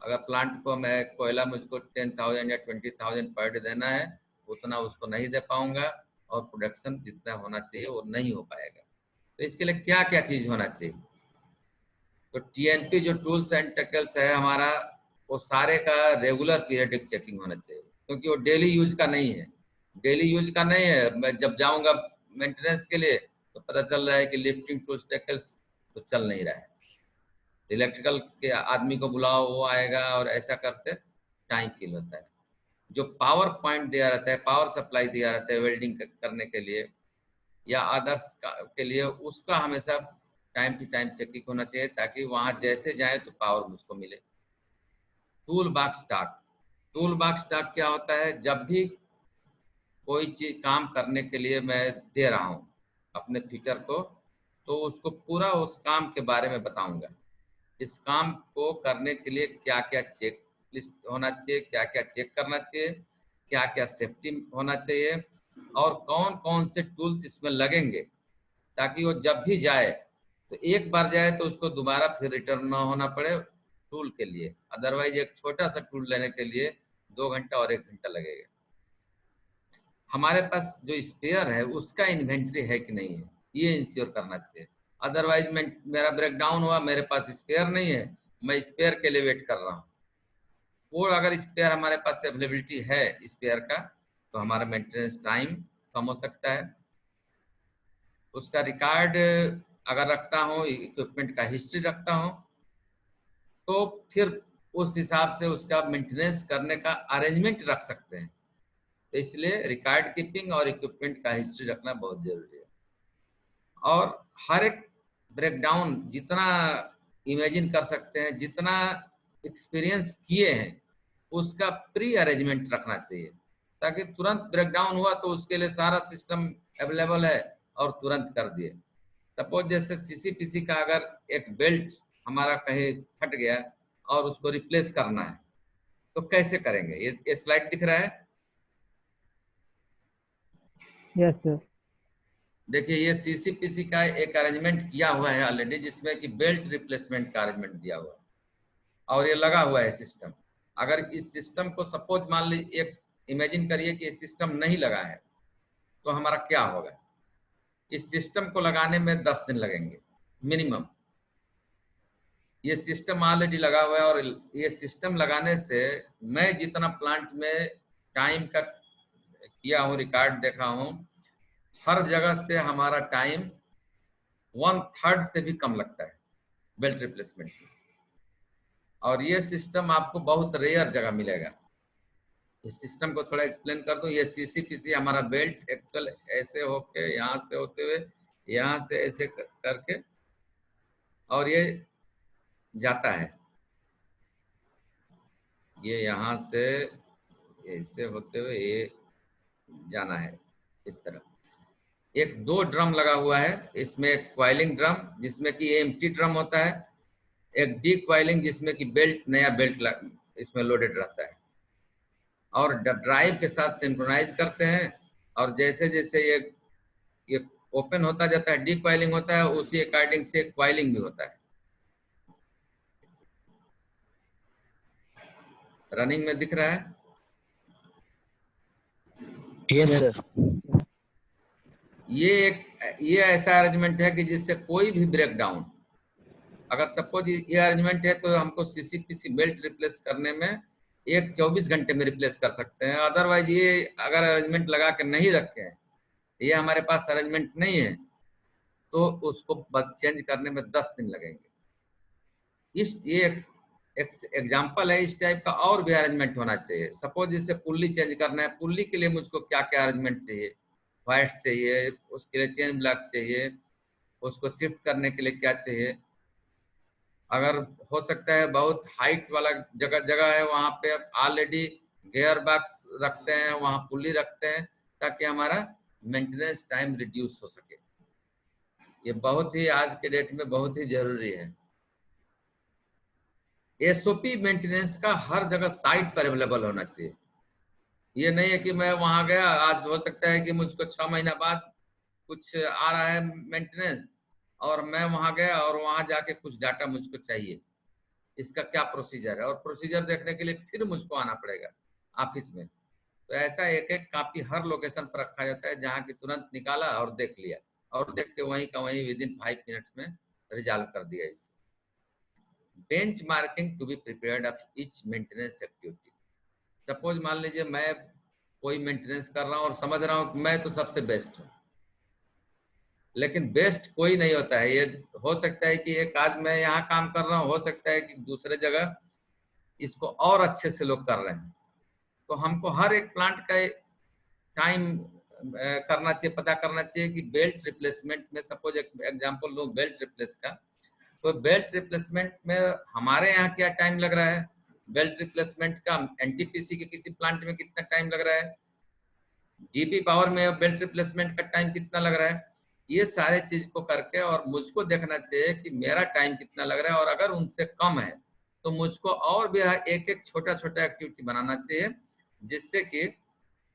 S2: अगर प्लांट को मैं कोयला मुझको 10,000 या 20,000 पर डे देना है उतना उसको नहीं दे पाऊंगा और प्रोडक्शन जितना होना चाहिए वो नहीं हो पाएगा। तो इसके लिए क्या क्या चीज होना चाहिए? तो टीएनपी जो टूल्स एंड टेकल्स है हमारा, वो सारे का रेगुलर पीरियडिक चेकिंग होना चाहिए, क्योंकि वो डेली यूज का नहीं है। डेली यूज का नहीं है, मैं जब जाऊंगा मेंटेनेंस के लिए तो पता चल रहा है कि लिफ्टिंग टूल्स टेकल्स तो चल नहीं रहा है। इलेक्ट्रिकल के आदमी को बुलाओ, वो आएगा और ऐसा करते टाइम किल होता है। जो पावर पॉइंट दिया रहता है, पावर सप्लाई दिया रहता है वेल्डिंग करने के लिए या अदर्स के लिए, उसका हमेशा टाइम टू टाइम चेकिंग होना चाहिए ताकि वहां जैसे जाए तो पावर मुझको मिले। Tool box stock, tool box stock क्या होता है? जब भी कोई चीज काम करने के लिए मैं दे रहा हूँ अपने फीचर को, तो उसको पूरा उस काम के बारे में बताऊंगा। इस काम को करने के लिए क्या क्या चेक लिस्ट होना चाहिए, क्या क्या चेक करना चाहिए, क्या क्या सेफ्टी होना चाहिए और कौन कौन से टूल्स इसमें लगेंगे, ताकि वो जब भी जाए तो एक बार जाए तो उसको दोबारा फिर रिटर्न ना होना पड़े टूल के लिए। अदरवाइज एक छोटा सा टूल लेने के लिए 2 घंटा और 1 घंटा लगेगा। हमारे पास जो स्पेयर है उसका इन्वेंट्री है कि नहीं है, ये इंश्योर करना चाहिए। अदरवाइज मेरा ब्रेकडाउन हुआ, मेरे पास स्पेयर नहीं है, मैं स्पेयर के लिए वेट कर रहा हूँ। वो अगर स्पेयर हमारे पास अवेलेबिलिटी है स्पेयर का, तो हमारा मेंटेनेंस टाइम कम हो सकता है। उसका रिकॉर्ड अगर रखता हूँ, इक्विपमेंट का हिस्ट्री रखता हूँ, तो फिर उस हिसाब से उसका मेंटेनेंस करने का अरेंजमेंट रख सकते हैं। तो इसलिए रिकॉर्ड कीपिंग और इक्विपमेंट का हिस्ट्री रखना बहुत जरूरी है। और हर एक ब्रेकडाउन जितना इमेजिन कर सकते हैं, जितना एक्सपीरियंस किए हैं, उसका प्री अरेंजमेंट रखना चाहिए ताकि तुरंत ब्रेकडाउन हुआ तो उसके लिए सारा सिस्टम अवेलेबल है और तुरंत कर दिए। सपोज जैसे सीसीपीसी का अगर एक बेल्ट हमारा कहीं फट गया और उसको रिप्लेस करना है तो कैसे करेंगे? ये स्लाइड दिख रहा है।
S5: Yes sir.
S2: देखिए ये सीसीपीसी का एक अरेंजमेंट किया हुआ है ऑलरेडी, जिसमें कि बेल्ट रिप्लेसमेंट का अरेंजमेंट दिया हुआ है और ये लगा हुआ है सिस्टम। अगर इस सिस्टम को सपोज मान लीजिए, एक इमेजिन करिए कि सिस्टम नहीं लगा है तो हमारा क्या होगा? इस सिस्टम को लगाने में 10 दिन लगेंगे मिनिमम। ये सिस्टम ऑलरेडी लगा हुआ है और ये सिस्टम लगाने से मैं जितना प्लांट में टाइम का किया हूँ, रिकॉर्ड देखा हूँ, हर जगह से हमारा टाइम 1/3 से भी कम लगता है बेल्ट रिप्लेसमेंट में। और ये सिस्टम आपको बहुत रेयर जगह मिलेगा। इस सिस्टम को थोड़ा एक्सप्लेन कर दूं। ये सीसीपीसी हमारा बेल्ट एक्चुअल ऐसे होके यहाँ से होते हुए यहाँ से ऐसे करके और ये जाता है, ये यहाँ से ऐसे होते हुए ये जाना है इस तरह। एक 2 ड्रम लगा हुआ है, इसमें एक क्वाइलिंग ड्रम जिसमें कि एम्प्टी ड्रम होता है, एक डी क्वाइलिंग जिसमें कि बेल्ट, नया बेल्ट इसमें लोडेड रहता है और ड्राइव के साथ सिंक्रोनाइज करते हैं। और जैसे जैसे ये ओपन होता जाता है, डी क्वाइलिंग होता है, उसी अकॉर्डिंग से क्वाइलिंग भी होता है। रनिंग में दिख रहा है।
S3: Yes sir.
S2: ये ऐसा अरेंजमेंट है कि जिससे कोई भी ब्रेकडाउन, अगर सपोज ये अरेंजमेंट है तो हमको सीसीपीसी बेल्ट रिप्लेस करने में 24 घंटे में रिप्लेस कर सकते हैं। अदरवाइज ये अगर अरेंजमेंट लगा के नहीं रखे हैं, ये हमारे पास अरेंजमेंट नहीं है, तो उसको चेंज करने में 10 दिन लगेंगे। ये एक एग्जाम्पल है इस टाइप का। और भी अरेंजमेंट होना चाहिए। सपोज जैसे पुल्ली चेंज करना है, पुल्ली के लिए मुझको क्या क्या अरेंजमेंट चाहिए? वाइट्स चाहिए, उसके लिए चेन ब्लॉक चाहिए, उसको शिफ्ट करने के लिए क्या चाहिए? अगर हो सकता है बहुत हाइट वाला जगह है, वहां पे ऑलरेडी गियर बॉक्स रखते हैं, वहां पुल्ली रखते हैं ताकि हमारा मेंटेनेंस टाइम रिड्यूस हो सके। ये बहुत ही आज के डेट में बहुत ही जरूरी है। एसओपी मेंटेनेंस का हर जगह साइट पर अवेलेबल होना चाहिए। ये नहीं है कि मैं वहां गया, आज हो सकता है कि मुझको 6 महीना बाद कुछ आ रहा है मेंटेनेंस और मैं वहां गया और वहां जाके कुछ डाटा मुझको चाहिए, इसका क्या प्रोसीजर है, और प्रोसीजर देखने के लिए फिर मुझको आना पड़ेगा ऑफिस में। तो ऐसा एक एक कॉपी हर लोकेशन पर रखा जाता है, जहाँ की तुरंत निकाला और देख लिया और देख के वहीं का वहीं विदिन 5 मिनट्स में रिजॉल्व कर दिया। इसे benchmarking to be prepared of each maintenance activity. Suppose मान लीजिए मैं कोई मेंटेनेंस कर रहा हूँ और समझ रहा हूँ कि मैं तो सबसे बेस्ट हूँ, लेकिन बेस्ट कोई नहीं होता है। ये हो सकता है कि एक आज मैं यहाँ काम कर रहा हूँ, हो सकता है कि दूसरे जगह इसको और अच्छे से लोग कर रहे हैं। तो हमको हर एक प्लांट का टाइम करना चाहिए, पता करना चाहिए कि बेल्ट रिप्लेसमेंट में, सपोज एक एग्जांपल लूं बेल्ट रिप्लेस का, तो बेल्ट रिप्लेसमेंट में हमारे यहाँ क्या टाइम लग रहा है, बेल्ट रिप्लेसमेंट का एनटीपीसी के किसी प्लांट में कितना टाइम लग रहा है, डीबी पावर में बेल्ट रिप्लेसमेंट का टाइम कितना लग रहा है, ये सारे चीज को करके और मुझको देखना चाहिए कि मेरा टाइम कितना लग रहा है, और अगर उनसे कम है तो मुझको और भी एक एक छोटा छोटा एक्टिविटी बनाना चाहिए, जिससे कि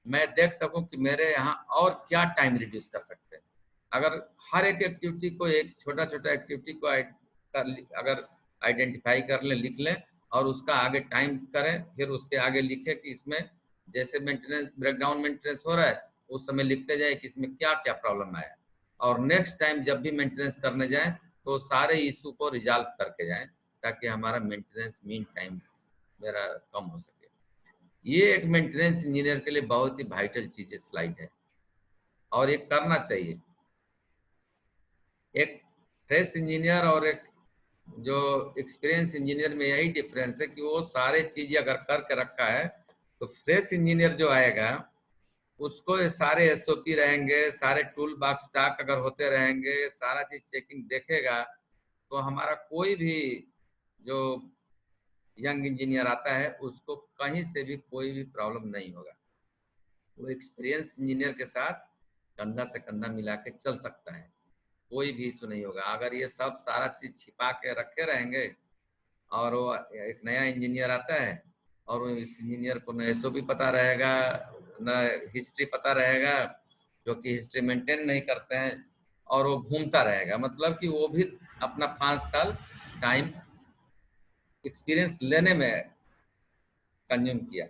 S2: मैं देख सकूं कि मेरे यहाँ और क्या टाइम रिड्यूस कर सकते हैं। अगर हर एक एक्टिविटी को, एक छोटा छोटा एक्टिविटी को अगर आइडेंटिफाई कर लें, लिख लें और उसका आगे टाइम करें, फिर उसके आगे लिखें कि इसमें जैसे मेंटेनेंस ब्रेकडाउन मेंटेनेंस हो रहा है उस समय लिखते जाए कि इसमें क्या क्या प्रॉब्लम आया, और नेक्स्ट टाइम जब भी मेंटेनेंस करने जाएं तो सारे इशू को रिजॉल्व करके जाएं, ताकि हमारा मेंटेनेंस मीन टाइम मेरा कम हो सके। ये एक मेंटेनेंस इंजीनियर के लिए बहुत ही वाइटल चीज है, स्लाइड है, और ये करना चाहिए। एक फ्रेश इंजीनियर और एक जो एक्सपीरियंस इंजीनियर में यही डिफरेंस है कि वो सारे चीजें अगर करके रखा है, तो फ्रेश इंजीनियर जो आएगा उसको ये सारे एसओपी रहेंगे, सारे टूल बॉक्स स्टॉक अगर होते रहेंगे, सारा चीज चेकिंग देखेगा, तो हमारा कोई भी जो यंग इंजीनियर आता है उसको कहीं से भी कोई भी प्रॉब्लम नहीं होगा। वो एक्सपीरियंस इंजीनियर के साथ कंधा से कंधा मिला के चल सकता है, कोई भी इशू नहीं होगा। अगर ये सब सारा चीज छिपा के रखे रहेंगे और वो एक नया इंजीनियर आता है और वो इस इंजीनियर को न एसओपी पता रहेगा, न हिस्ट्री पता रहेगा, जो कि हिस्ट्री मेंटेन नहीं करते हैं, और वो घूमता रहेगा, मतलब कि वो भी अपना 5 साल टाइम एक्सपीरियंस लेने में कंज्यूम किया।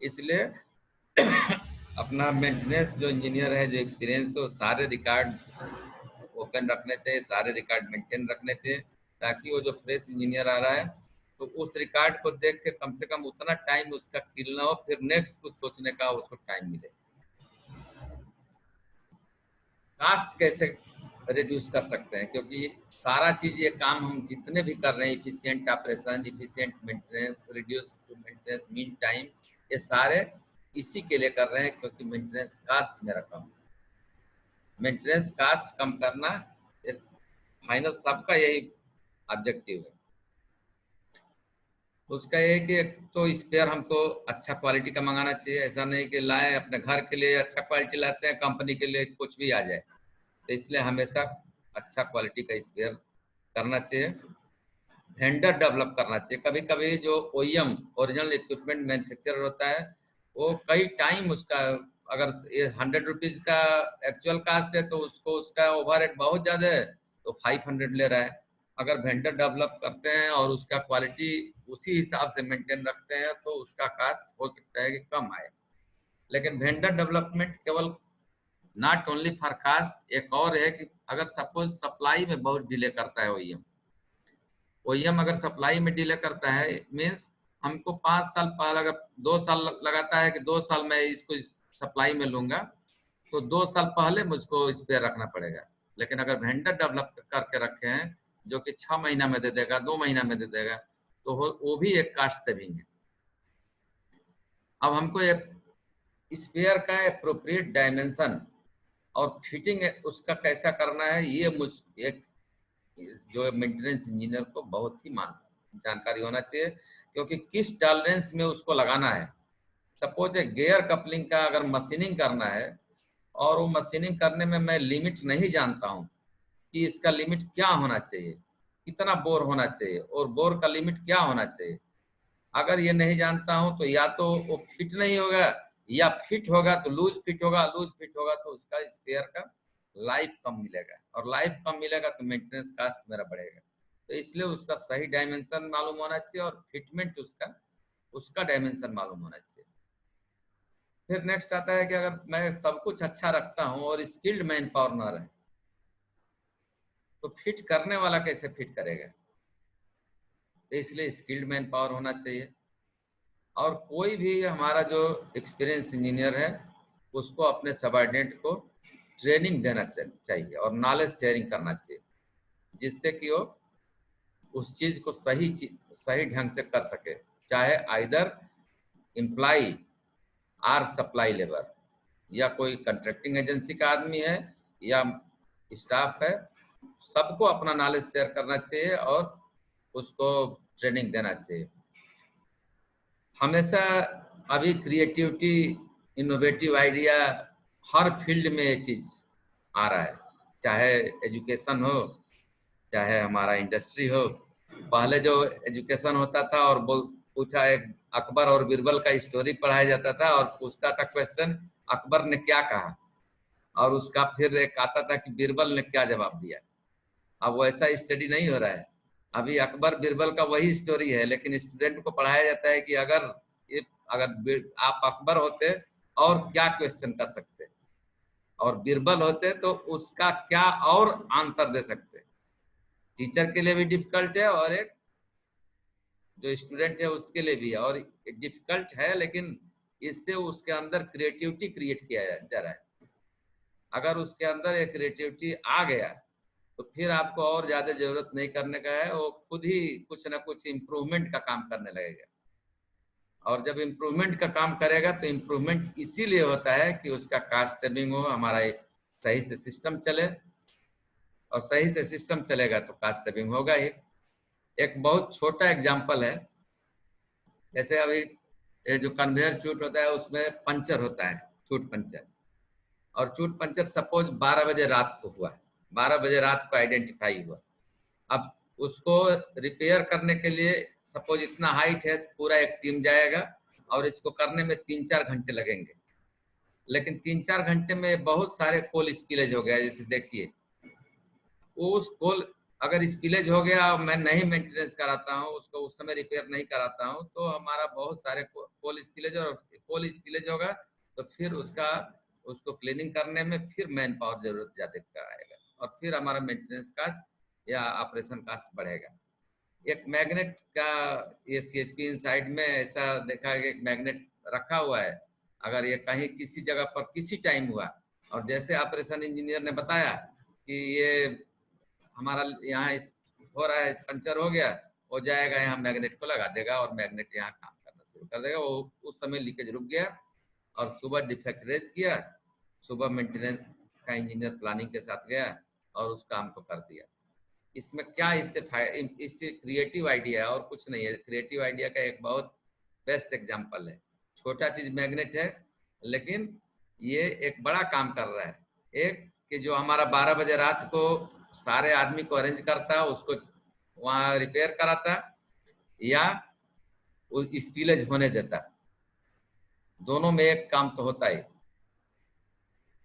S2: इसलिए अपना मेंटेनेंस जो इंजीनियर है, जो एक्सपीरियंस है, वो सारे रिकॉर्ड ओपन रखने चाहिए, सारे रिकॉर्ड मेंटेन रखने चाहिए, ताकि वो जो फ्रेश इंजीनियर आ रहा है तो उस रिकॉर्ड को देख के कम से कम उतना टाइम उसका किल ना हो, फिर नेक्स्ट कुछ सोचने का उसको टाइम मिले। कास्ट कैसे रिड्यूस कर सकते हैं, क्योंकि सारा चीज ये काम हम जितने भी कर रहे हैं, efficient operation, efficient maintenance, reduce to maintenance mean time, ये सारे इसी के लिए कर रहे हैं क्योंकि मेंटेनेंस कास्ट मेरा कम, मेंटेनेंस कास्ट कम करना फाइनल सबका यही ऑब्जेक्टिव है। उसका ये कि तो स्पेयर हमको अच्छा क्वालिटी का मंगाना चाहिए, ऐसा नहीं कि लाए अपने घर के लिए अच्छा क्वालिटी लाते हैं, कंपनी के लिए कुछ भी आ जाए, तो इसलिए हमेशा अच्छा क्वालिटी का स्पेयर करना चाहिए। वेंडर डेवलप करना चाहिए। कभी कभी जो ओईएम ओरिजिनल इक्विपमेंट मैन्युफैक्चरर होता है, वो कई टाइम उसका, अगर ये 100 रुपीज का एक्चुअल कास्ट है तो उसको उसका ओवरहेड बहुत ज्यादा है तो 500 ले रहा है। अगर वेंडर डेवलप करते हैं और उसका क्वालिटी उसी हिसाब से मेंटेन रखते हैं तो उसका कास्ट हो सकता है कि कम आए। लेकिन वेंडर डेवलपमेंट केवल नॉट ओनली फॉर कास्ट, एक और है कि अगर सपोज सप्लाई में बहुत डिले करता है ओईएम अगर सप्लाई में डिले करता है, मीन्स हमको 5 साल पहले, अगर 2 साल लगाता है कि 2 साल में इसको सप्लाई में लूंगा, तो 2 साल पहले मुझको स्पेयर रखना पड़ेगा। लेकिन अगर वेंडर डेवलप करके रखे हैं जो कि 6 महीना में दे देगा, 2 महीना में दे देगा, तो वो भी एक कास्ट सेविंग है। अब हमको एक स्पेयर का एप्रोप्रिएट डायमेंशन और फिटिंग उसका कैसा करना है, ये मुझ एक जो मेंटेनेंस इंजीनियर को बहुत ही जानकारी होना चाहिए, क्योंकि किस टॉलरेंस में उसको लगाना है। सपोज गियर कपलिंग का अगर मशीनिंग करना है और वो मशीनिंग करने में मैं लिमिट नहीं जानता हूँ कि इसका लिमिट क्या होना चाहिए, कितना बोर होना चाहिए और बोर का लिमिट क्या होना चाहिए, अगर ये नहीं जानता हूँ तो या तो वो फिट नहीं होगा, या फिट होगा तो लूज फिट होगा, लूज फिट होगा तो उसका स्पेयर का लाइफ कम मिलेगा, और लाइफ कम मिलेगा तो मेंटेनेंस कास्ट मेरा बढ़ेगा। तो इसलिए उसका सही डायमेंशन मालूम होना चाहिए और फिटमेंट उसका डायमेंशन मालूम होना चाहिए। फिर नेक्स्ट आता है कि अगर मैं सब कुछ अच्छा रखता हूँ और स्किल्ड मैन पावर ना रहे तो फिट करने वाला कैसे फिट करेगा, तो इसलिए स्किल्ड मैन पावर होना चाहिए। और कोई भी हमारा जो एक्सपीरियंस इंजीनियर है उसको अपने सबऑर्डिनेट को ट्रेनिंग देना चाहिए और नॉलेज शेयरिंग करना चाहिए, जिससे कि वो उस चीज को सही ढंग से कर सके, चाहे either employ or supply labour, या कोई कंट्रैक्टिंग एजेंसी का आदमी है या स्टाफ है, सबको अपना नॉलेज शेयर करना चाहिए और उसको ट्रेनिंग देना चाहिए। हमेशा अभी क्रिएटिविटी, इनोवेटिव आइडिया हर फील्ड में ये चीज आ रहा है, चाहे एजुकेशन हो, चाहे हमारा इंडस्ट्री हो। पहले जो एजुकेशन होता था और पूछा, एक अकबर और बीरबल का स्टोरी पढ़ाया जाता था और पूछता था क्वेश्चन, अकबर ने क्या कहा, और उसका फिर एक आता था कि बीरबल ने क्या जवाब दिया। अब वैसा स्टडी नहीं हो रहा है, अभी अकबर बीरबल का वही स्टोरी है, लेकिन स्टूडेंट को पढ़ाया जाता है कि अगर आप अकबर होते और क्या क्वेश्चन कर सकते, और बीरबल होते तो उसका क्या और आंसर दे सकते। टीचर के लिए भी डिफिकल्ट है और एक जो स्टूडेंट है उसके लिए भी है, और डिफिकल्ट है, लेकिन इससे उसके अंदर क्रिएटिविटी क्रिएट किया जा रहा है। अगर उसके अंदर एक क्रिएटिविटी आ गया तो फिर आपको और ज्यादा जरूरत नहीं करने का है, वो खुद ही कुछ ना कुछ इम्प्रूवमेंट का काम करने लगेगा। और जब इम्प्रूवमेंट का काम करेगा तो इम्प्रूवमेंट इसीलिए होता है कि उसका कास्ट सेविंग हो, हमारा सही से सिस्टम चले, और सही से सिस्टम चलेगा तो कास्ट सेविंग होगा ही। एक बहुत छोटा एग्जांपल है, जैसे अभी ये जो कन्वेयर चूट होता है उसमें पंचर होता है, चूट पंचर, और चूट पंचर सपोज 12 बजे रात को हुआ, 12 बजे रात को आइडेंटिफाई हुआ। अब उसको रिपेयर करने के लिए सपोज इतना हाइट है, पूरा एक टीम जाएगा और इसको करने में 3-4 घंटे लगेंगे, लेकिन 3-4 घंटे में बहुत सारे कोल स्पिलेज हो गया। जैसे देखिए, उस कोल अगर स्पिलेज हो गया, मैं नहीं मेंटेनेंस कराता हूँ उसको, उस समय रिपेयर नहीं कराता हूँ, तो हमारा बहुत सारे कोल स्पिलेज, और कोल स्पिलेज होगा तो फिर उसको क्लीनिंग करने में फिर मैन पावर जरूरत ज्यादा आएगा, और फिर हमारा मेंटेनेंस कास्ट या ऑपरेशन कास्ट बढ़ेगा। एक मैग्नेट का ये CHP इनसाइड में ऐसा देखा है कि एक मैग्नेट रखा हुआ है, अगर ये कहीं किसी जगह पर किसी टाइम हुआ, और जैसे ऑपरेशन इंजीनियर ने बताया कि ये हमारा यहाँ हो रहा है, पंचर हो गया, वो जाएगा यहाँ मैग्नेट को लगा देगा और मैग्नेट यहाँ काम करना शुरू कर देगा। वो उस समय लीकेज रुक गया और सुबह डिफेक्ट रेज किया, सुबह मेंटेनेंस का इंजीनियर प्लानिंग के साथ गया और उस काम को कर दिया। इसमें क्या, इससे क्रिएटिव आइडिया और कुछ नहीं है। क्रिएटिव आइडिया का एक बहुत बेस्ट एग्जांपल है, छोटा चीज मैग्नेट है, लेकिन ये एक बड़ा काम कर रहा है। एक कि जो हमारा 12 बजे रात को सारे आदमी को अरेंज करता, उसको वहां रिपेयर कराता, या स्पिलेज होने देता, दोनों में एक काम तो होता ही,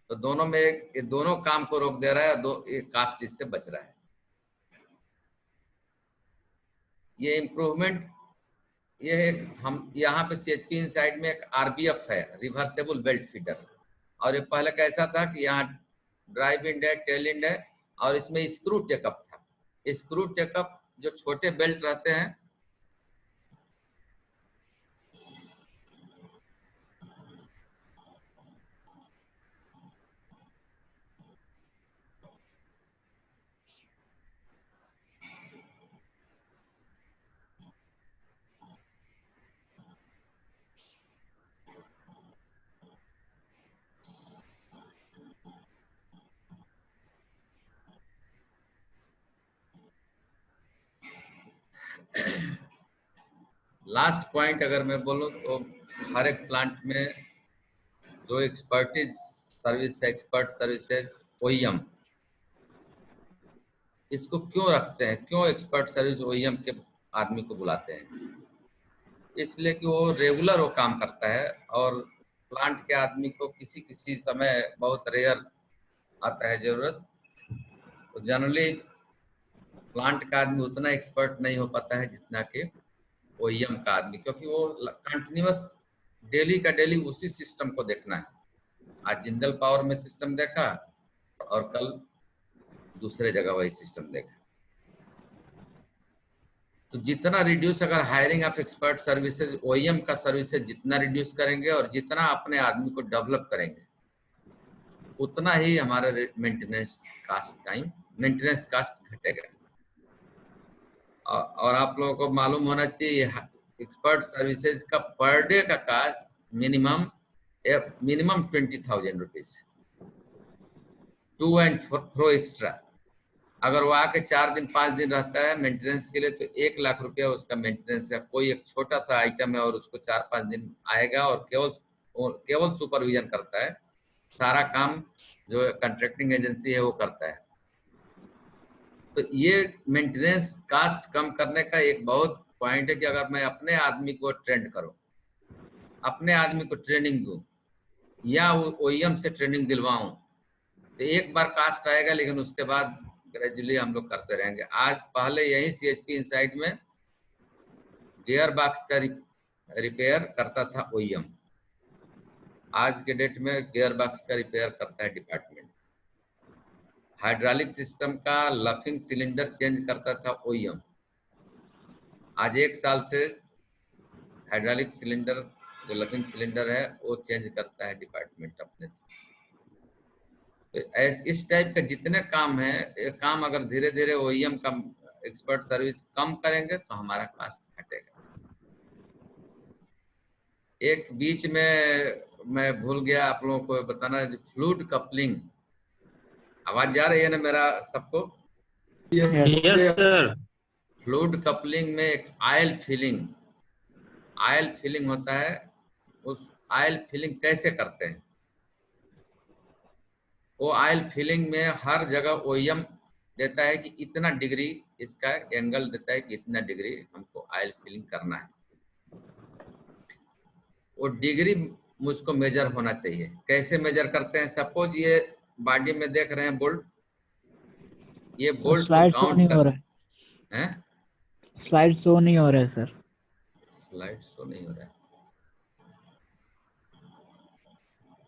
S2: तो दोनों में एक, दोनों काम को रोक दे रहा है, एक कास्ट इससे बच रहा है। ये इम्प्रूवमेंट, ये एक हम यहाँ पे CHP इनसाइड में एक RBF है, रिवर्सेबल बेल्ट फीडर, और ये पहले कैसा था कि यहाँ ड्राइव इंड है, टेल इंड है, और इसमें स्क्रू टेकअप था। स्क्रू टेकअप जो छोटे बेल्ट रहते हैं, लास्ट पॉइंट अगर मैं बोलूं तो हर एक प्लांट में जो expertise service, expert services, OEM, इसको क्यों रखते हैं, क्यों एक्सपर्ट सर्विस OEM के आदमी को बुलाते हैं? इसलिए कि वो रेगुलर वो काम करता है, और प्लांट के आदमी को किसी किसी समय बहुत रेयर आता है जरूरत, तो जनरली प्लांट का आदमी उतना एक्सपर्ट नहीं हो पाता है जितना कि OEM का आदमी, क्योंकि वो कंटिन्यूअस डेली का डेली उसी सिस्टम को देखना है। आज जिंदल पावर में सिस्टम देखा और कल दूसरे जगह वही सिस्टम देखा, तो जितना रिड्यूस, अगर hiring of expert services, OEM का सर्विसेज जितना रिड्यूस करेंगे और जितना अपने आदमी को डेवलप करेंगे, उतना ही हमारा मेंटेनेंस कास्ट घटेगा। और आप लोगों को मालूम होना चाहिए एक्सपर्ट सर्विसेज का पर डे का cost minimum 20,000 rupees, to and fro extra. अगर वो आके 4 दिन 5 दिन रहता है मेंटेनेंस के लिए तो 1 लाख रुपया उसका मेंटेनेंस का कोई एक छोटा सा आइटम है और उसको 4-5 दिन आएगा और केवल सुपरविजन करता है, सारा काम जो कंट्रैक्टिंग एजेंसी है वो करता है। तो ये मेंटेनेंस कास्ट कम करने का एक बहुत पॉइंट है कि अगर मैं अपने आदमी को ट्रेंड करूं, अपने आदमी को ट्रेनिंग दूं या ओईएम से ट्रेनिंग दिलवाऊं तो एक बार कास्ट आएगा, लेकिन उसके बाद ग्रेजुअली हम लोग करते रहेंगे। आज पहले यही सीएचपी इनसाइट में गियर बॉक्स का रिपेयर करता था ओईएम, आज के डेट में गियर बॉक्स का रिपेयर करता है डिपार्टमेंट। हाइड्रोलिक सिस्टम का लफिंग सिलेंडर चेंज करता था ओईएम, आज 1 साल से हाइड्रोलिक सिलेंडर जो लफिंग सिलेंडर है वो चेंज करता है डिपार्टमेंट अपने। तो इस टाइप के जितने काम है, ये काम अगर धीरे धीरे ओईएम का एक्सपर्ट सर्विस कम करेंगे तो हमारा कास्ट घटेगा। एक बीच में मैं भूल गया आप लोगों को बताना, फ्लूइड कपलिंग, आवाज जा रही है ना मेरा सबको?
S7: Yes sir.
S2: फ्लूइड कपलिंग में एक ऑयल फिलिंग होता है। उस ऑयल फिलिंग कैसे करते हैं? वो ऑयल फिलिंग में हर जगह ओईएम देता है कि इतना डिग्री इसका एंगल देता है कि इतना डिग्री हमको ऑयल फिलिंग करना है। वो डिग्री मुझको मेजर होना चाहिए। कैसे मेजर करते हैं? सपोज ये बॉडी में देख रहे हैं बोल्ट, ये बोल्ट को काउंट कर हैं।
S5: स्लाइड शो नहीं हो रहा है सर।
S2: स्लाइड शो नहीं हो रहा है,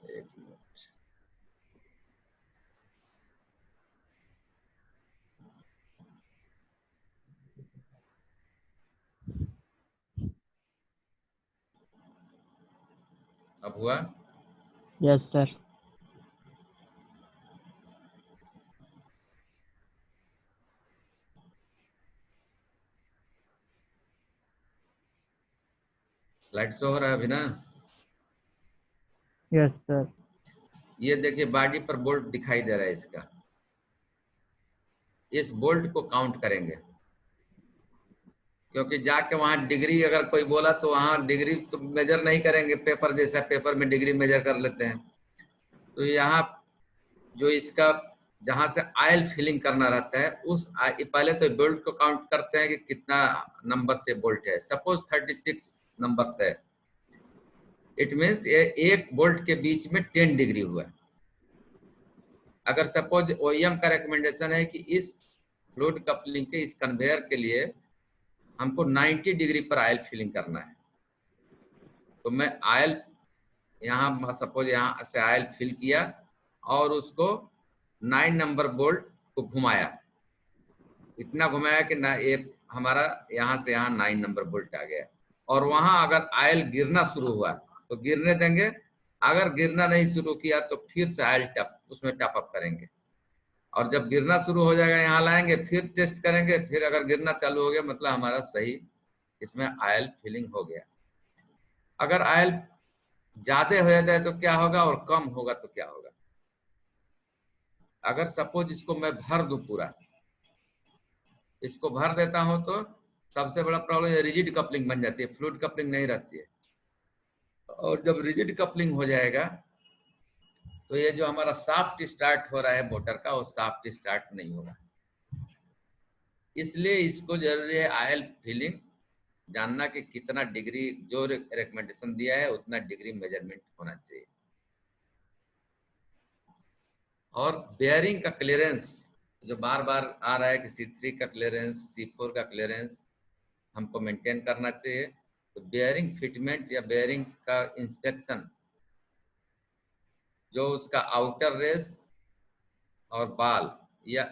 S2: एक मिनट। अब हुआ?
S5: Yes sir.
S2: स्लाइड शो हो रहा है अभी ना?
S5: Yes sir.
S2: ये देखिए बॉडी पर बोल्ट दिखाई दे रहा है इसका। इस बोल्ट को काउंट करेंगे, क्योंकि जाके वहां डिग्री अगर कोई बोला तो वहां डिग्री तो मेजर नहीं करेंगे, पेपर जैसा पेपर में डिग्री मेजर कर लेते हैं। तो यहाँ जो इसका जहां से ऑयल फिलिंग करना रहता है उस पहले तो बोल्ट को काउंट करते हैं कि कितना नंबर से बोल्ट है। सपोज 36 नंबर से, इट मीन्स एक बोल्ट के बीच में 10 डिग्री हुआ। अगर सपोज ओईएम का रिकमेंडेशन है कि इस फ्लूइड कपलिंग के इस कन्वेयर के लिए हमको 90 डिग्री पर ऑयल फिलिंग करना है, तो मैं ऑयल यहाँ सपोज यहाँ से ऑयल फिल किया और उसको 9 नंबर बोल्ट को घुमाया, इतना घुमाया कि ना ये हमारा यहाँ से यहाँ 9 नंबर बोल्ट आ गया। और वहां अगर ऑयल गिरना शुरू हुआ तो गिरने देंगे, अगर गिरना नहीं शुरू किया तो फिर से ऑयल उसमें टॉप अप करेंगे, और जब गिरना शुरू हो जाएगा यहाँ लाएंगे, फिर टेस्ट करेंगे, फिर अगर गिरना चालू हो गया मतलब हमारा सही इसमें ऑयल फिलिंग हो गया। अगर ऑयल ज्यादा हो जाता है तो क्या होगा और कम होगा तो क्या होगा? अगर सपोज इसको मैं भर दूं पूरा, इसको भर देता हूं तो सबसे बड़ा प्रॉब्लम रिजिड कपलिंग बन जाती है, फ्लूइड कपलिंग नहीं रहती है। और जब रिजिड कपलिंग हो जाएगा तो ये जो हमारा सॉफ्ट स्टार्ट हो रहा है मोटर का, वो सॉफ्ट स्टार्ट नहीं होगा। इसलिए इसको जरूरी है ऑयल फिलिंग जानना कि कितना डिग्री जो रिकमेंडेशन दिया है उतना डिग्री मेजरमेंट होना चाहिए। और बेयरिंग का क्लियरेंस जो बार बार आ रहा है कि C3 का क्लियरेंस, C4 का क्लियरेंस हमको मेंटेन करना चाहिए। तो बेयरिंग फिटमेंट या बेयरिंग का इंस्पेक्शन, जो उसका आउटर रेस और बाल या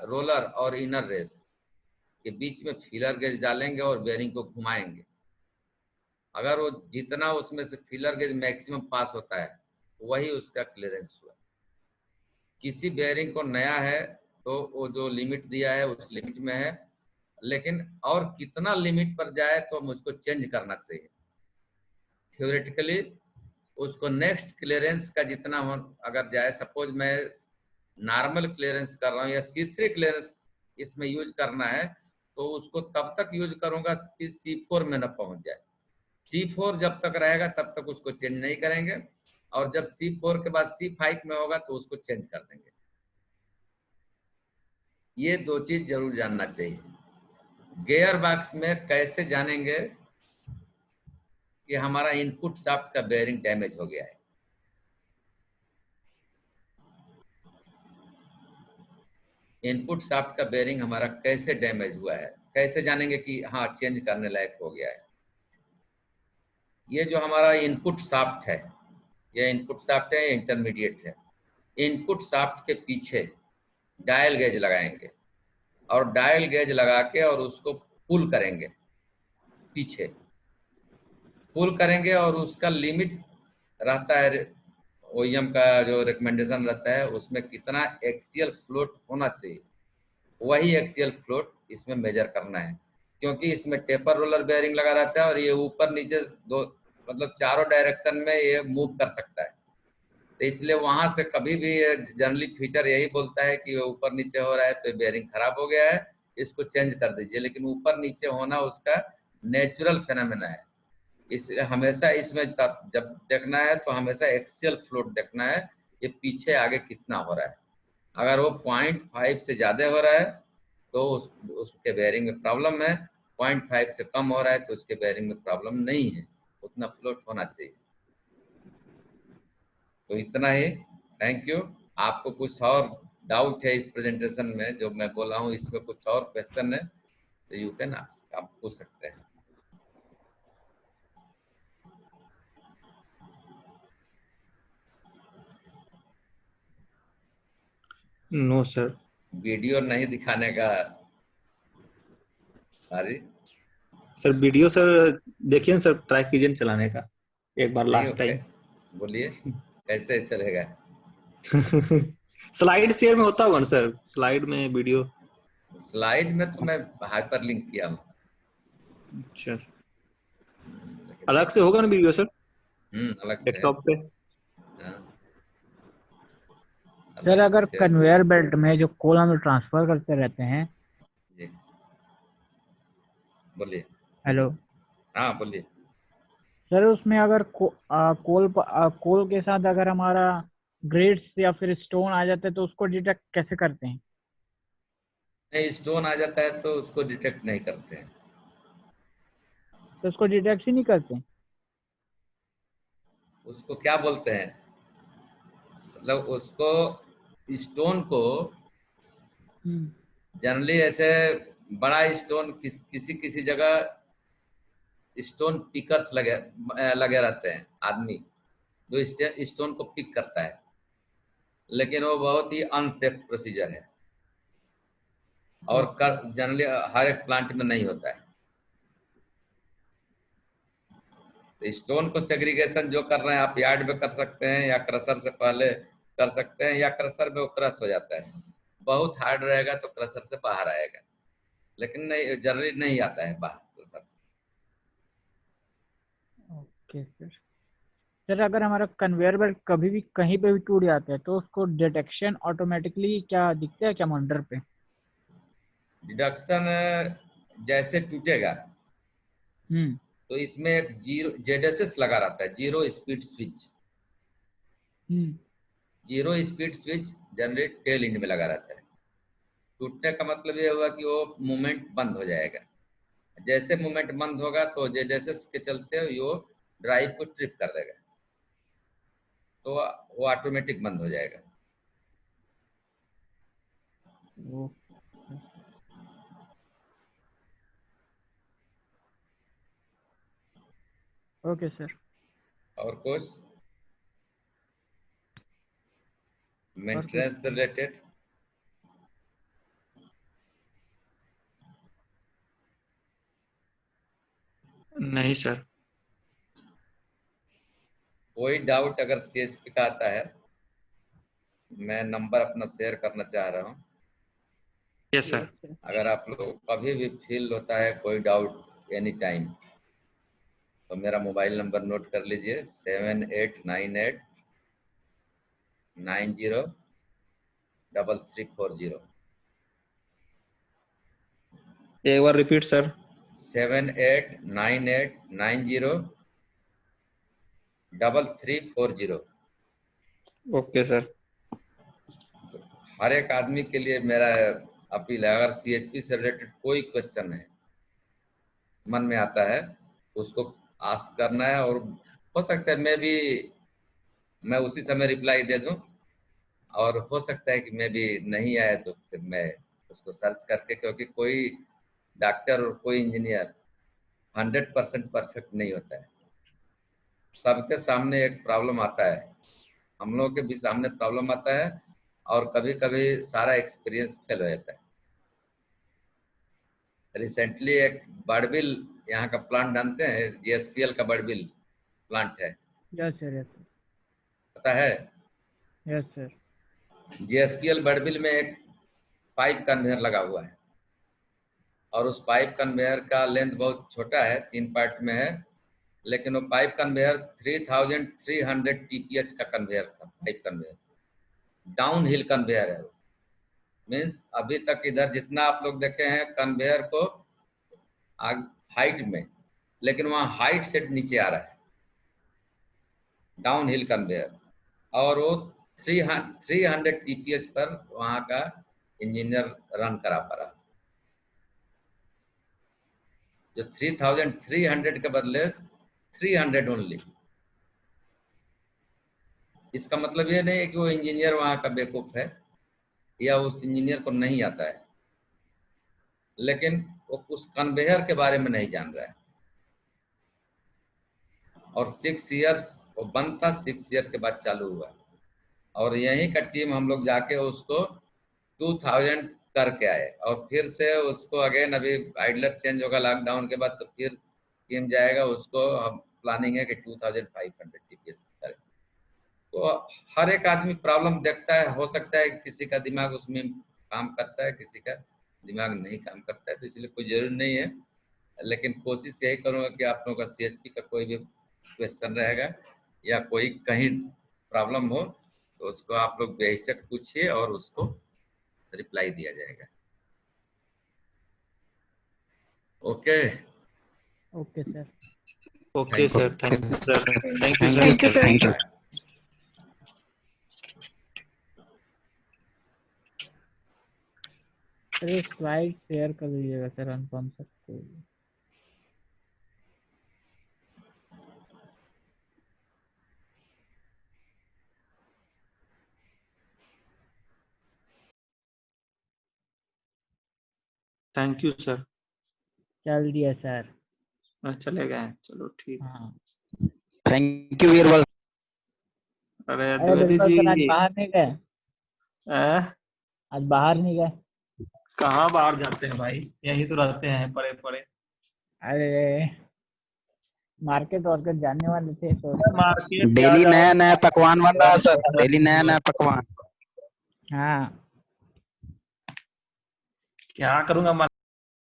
S2: रोलर और इनर रेस के बीच में फीलर गेज डालेंगे और बेयरिंग को घुमाएंगे। अगर वो जितना उसमें से फीलर गेज मैक्सिमम पास होता है वही उसका क्लियरेंस हुआ। किसी बेयरिंग को नया है तो वो जो लिमिट दिया है उस लिमिट में है, लेकिन और कितना लिमिट पर जाए तो मुझको चेंज करना चाहिए। थ्योरेटिकली उसको नेक्स्ट क्लियरेंस का जितना हो अगर जाए, सपोज मैं नॉर्मल क्लियरेंस कर रहा हूँ या C3 क्लियरेंस इसमें यूज करना है, तो उसको तब तक यूज करूंगा कि C4 में न पहुंच जाए। C4 जब तक रहेगा तब तक उसको चेंज नहीं करेंगे, और जब C4 के बाद C5 में होगा तो उसको चेंज कर देंगे। ये दो चीज जरूर जानना चाहिए। गियर बॉक्स में कैसे जानेंगे कि हमारा इनपुट शाफ्ट का बेयरिंग डैमेज हो गया है? इनपुट शाफ्ट का बेयरिंग हमारा कैसे डैमेज हुआ है, कैसे जानेंगे कि हाँ चेंज करने लायक हो गया है? ये जो हमारा इनपुट शाफ्ट है, ये इनपुट शाफ्ट है, इंटरमीडिएट है। इनपुट शाफ्ट के पीछे डायल गेज लगाएंगे और डायल गेज लगा के और उसको पुल करेंगे, पीछे पुल करेंगे, और उसका लिमिट रहता है ओईएम का जो रिकमेंडेशन रहता है उसमें कितना एक्सियल फ्लोट होना चाहिए, वही एक्सियल फ्लोट इसमें मेजर करना है। क्योंकि इसमें टेपर रोलर बेयरिंग लगा रहता है और ये ऊपर नीचे दो मतलब चारों डायरेक्शन में ये मूव कर सकता है, तो इसलिए वहां से कभी भी जनरली फिटर यही बोलता है कि ऊपर नीचे हो रहा है तो बेयरिंग खराब हो गया है, इसको चेंज कर दीजिए। लेकिन ऊपर नीचे होना उसका नेचुरल फेनोमेना है, इस हमेशा इसमें जब देखना है तो हमेशा एक्सियल फ्लोट देखना है, ये पीछे आगे कितना हो रहा है। अगर वो 0.5 से ज्यादा हो रहा है तो उसके बेयरिंग में प्रॉब्लम है, 0.5 से कम हो रहा है तो उसके बेयरिंग में प्रॉब्लम नहीं है, उतना फ्लोट होना चाहिए। तो इतना ही, थैंक यू। आपको कुछ और डाउट है इस प्रेजेंटेशन में जो मैं बोला हूँ, इसमें कुछ और क्वेश्चन है तो यू कैन आस्क, आप पूछ सकते हैं।
S7: No sir.
S2: वीडियो नहीं दिखाने का, सॉरी
S7: सर वीडियो सर देखिए ना सर, ट्राई कीजिए ना चलाने का एक बार
S2: नहीं,
S7: लास्ट टाइम।
S2: बोलिए कैसे चलेगा?
S7: स्लाइड शेयर में होता होगा ना सर, स्लाइड में वीडियो।
S2: स्लाइड में तो मैं हाइपर लिंक किया हूँ।
S7: अच्छा, अलग से होगा ना वीडियो सर
S2: अलग से है।
S7: डेस्कटॉप पे?
S2: हाँ,
S5: सर
S2: अलग
S5: अगर
S2: से
S5: कन्वेयर बेल्ट में जो कोल हम ट्रांसफर करते रहते हैं,
S2: जी बोलिए।
S5: हेलो
S2: हाँ बोलिए।
S5: सर, उसमें अगर कोल के साथ अगर हमारा ग्रेड्स या फिर स्टोन आ जाता है तो उसको डिटेक्ट कैसे करते हैं?
S2: नहीं, स्टोन आ जाता है तो उसको डिटेक्ट नहीं करते हैं।
S5: तो उसको डिटेक्ट ही नहीं करते?
S2: उसको क्या बोलते हैं, मतलब उसको स्टोन को
S5: हम्म,
S2: जनरली ऐसे बड़ा स्टोन किसी किसी जगह स्टोन पिकर्स लगे रहते हैं, आदमी जो स्टोन को पिक करता है, लेकिन वो बहुत ही अनसेफ प्रोसीजर है और जनरली हर एक प्लांट में नहीं होता है। तो स्टोन को सेग्रीगेशन जो कर रहे हैं आप यार्ड में कर सकते हैं या क्रशर से पहले कर सकते हैं, या क्रशर में वो क्रश हो जाता है, बहुत हार्ड रहेगा तो क्रशर से बाहर आएगा, लेकिन नहीं जनरली नहीं आता है बाहर क्रशर से।
S5: Okay sir. सर अगर हमारा कन्वेयर बेल्ट कभी भी कहीं पे भी टूट जाता है तो उसको डिटेक्शन ऑटोमेटिकली क्या दिखता है क्या मॉनिटर पे?
S2: डिडक्शन जैसे टूटेगा
S5: हम्म
S2: तो इसमें एक जीरो जेडएसएस लगा रहता है, zero speed switch.
S5: Hmm
S2: zero speed switch generally tail end में लगा रहता है। टूटने का मतलब ये हुआ कि वो मूवमेंट बंद हो जाएगा। जैसे मूवमेंट बंद होगा तो जेडएसएस के चलते वो ड्राइव को ट्रिप कर देगा, तो वो ऑटोमेटिक बंद हो जाएगा।
S5: Okay sir.
S2: और कुछ
S5: और कुछ
S2: मेंटेनेंस से रिलेटेड?
S7: नहीं सर।
S2: कोई डाउट अगर सीएचपी का आता है मैं नंबर अपना शेयर करना चाह रहा हूँ।
S7: Yes sir.
S2: अगर आप लोग कभी भी फील होता है कोई डाउट एनी टाइम, तो मेरा मोबाइल नंबर नोट कर लीजिए 7898903340।
S7: एक बार रिपीट सर।
S2: 7898903340।
S7: Okay sir.
S2: हर एक आदमी के लिए मेरा अपील है, अगर CHP से रिलेटेड कोई क्वेश्चन है मन में आता है, उसको आस्क करना है, और हो सकता है मैं उसी समय रिप्लाई दे दूं, और हो सकता है कि मैं भी नहीं आए तो फिर मैं उसको सर्च करके, क्योंकि कोई डॉक्टर और कोई इंजीनियर 100% परफेक्ट नहीं होता है। सबके सामने एक प्रॉब्लम आता है, हम लोगों के भी सामने प्रॉब्लम आता है, और कभी कभी सारा एक्सपीरियंस फेल हो जाता है। रिसेंटली एक बड़बिल यहाँ का प्लांट जानते हैं, GSPL का बड़बिल प्लांट है,
S5: यस सर, यस
S2: पता है?
S5: Yes sir.
S2: GSPL बड़बिल में एक पाइप कन्वेयर लगा हुआ है, और उस पाइप कन्वेयर का लेंथ बहुत छोटा है, 3 पार्ट में है, लेकिन वो पाइप कन्वेयर 3300 TPH का कन्वेयर था। Pipe conveyor down hill conveyor है, मीन्स अभी तक इधर जितना आप लोग देखे हैं कन्वेयर को हाइट में, लेकिन वहाँ हाइट से नीचे आ रहा है, डाउन हिल कन्वेयर, और वो 300 TPH पर वहाँ का इंजीनियर रन करा पा रहा, जो 3300 के बदले 300 ओनली। इसका मतलब ये नहीं है कि वो इंजीनियर वहाँ का बेवकूफ है या उस इंजीनियर को नहीं आता है, लेकिन वो उस कन्वेयर के बारे में नहीं जान रहा है। और 6 इयर्स वो बंद था, 6 ईयर के बाद चालू हुआ, और यहीं का टीम हम लोग जाके उसको 2000 करके आए, और फिर से उसको अगेन अभी आइडलर चेंज होगा लॉकडाउन के बाद, तो फिर टीम जाएगा, उसको हम प्लानिंग है कि 2500 TPS करें। तो हर एक आदमी प्रॉब्लम देखता है, हो सकता है किसी का दिमाग उसमें काम करता है, किसी का दिमाग नहीं काम करता है, तो इसलिए कोई जरूरी नहीं है, लेकिन कोशिश यही करूँगा कि आप लोगों का CHP का कोई भी क्वेश्चन रहेगा या कोई कहीं प्रॉब्लम हो तो उसको आप लोग बेहिचक पूछिए और उसको रिप्लाई दिया जाएगा। Okay
S5: okay sir.
S7: Okay sir, thank you sir. Thank you
S8: Thank you,
S7: sir.
S8: sir.
S2: Thank you.
S5: Sir ये स्लाइड शेयर कर दीजिएगा सर, अनुपम सर को।
S7: Thank you sir.
S5: चल दिया सर।
S7: चले गए, चलो ठीक।
S5: हाँ।
S9: Thank you wearable.
S7: अरे
S5: अरे
S7: द्विवेदी
S5: बिल्कुल सर, आज
S7: जी,
S5: बाहर नहीं गए? आज बाहर नहीं गए?
S7: कहाँ बाहर जाते हैं भाई, यहीं तो रहते हैं पड़े पड़े।
S5: अरे मार्केट वार्केट जाने वाले थे तो।
S7: मार्केट
S9: डेली नया नया पकवान बन रहा है सर, डेली नया नया पकवान।
S5: हाँ
S7: क्या करूंगा।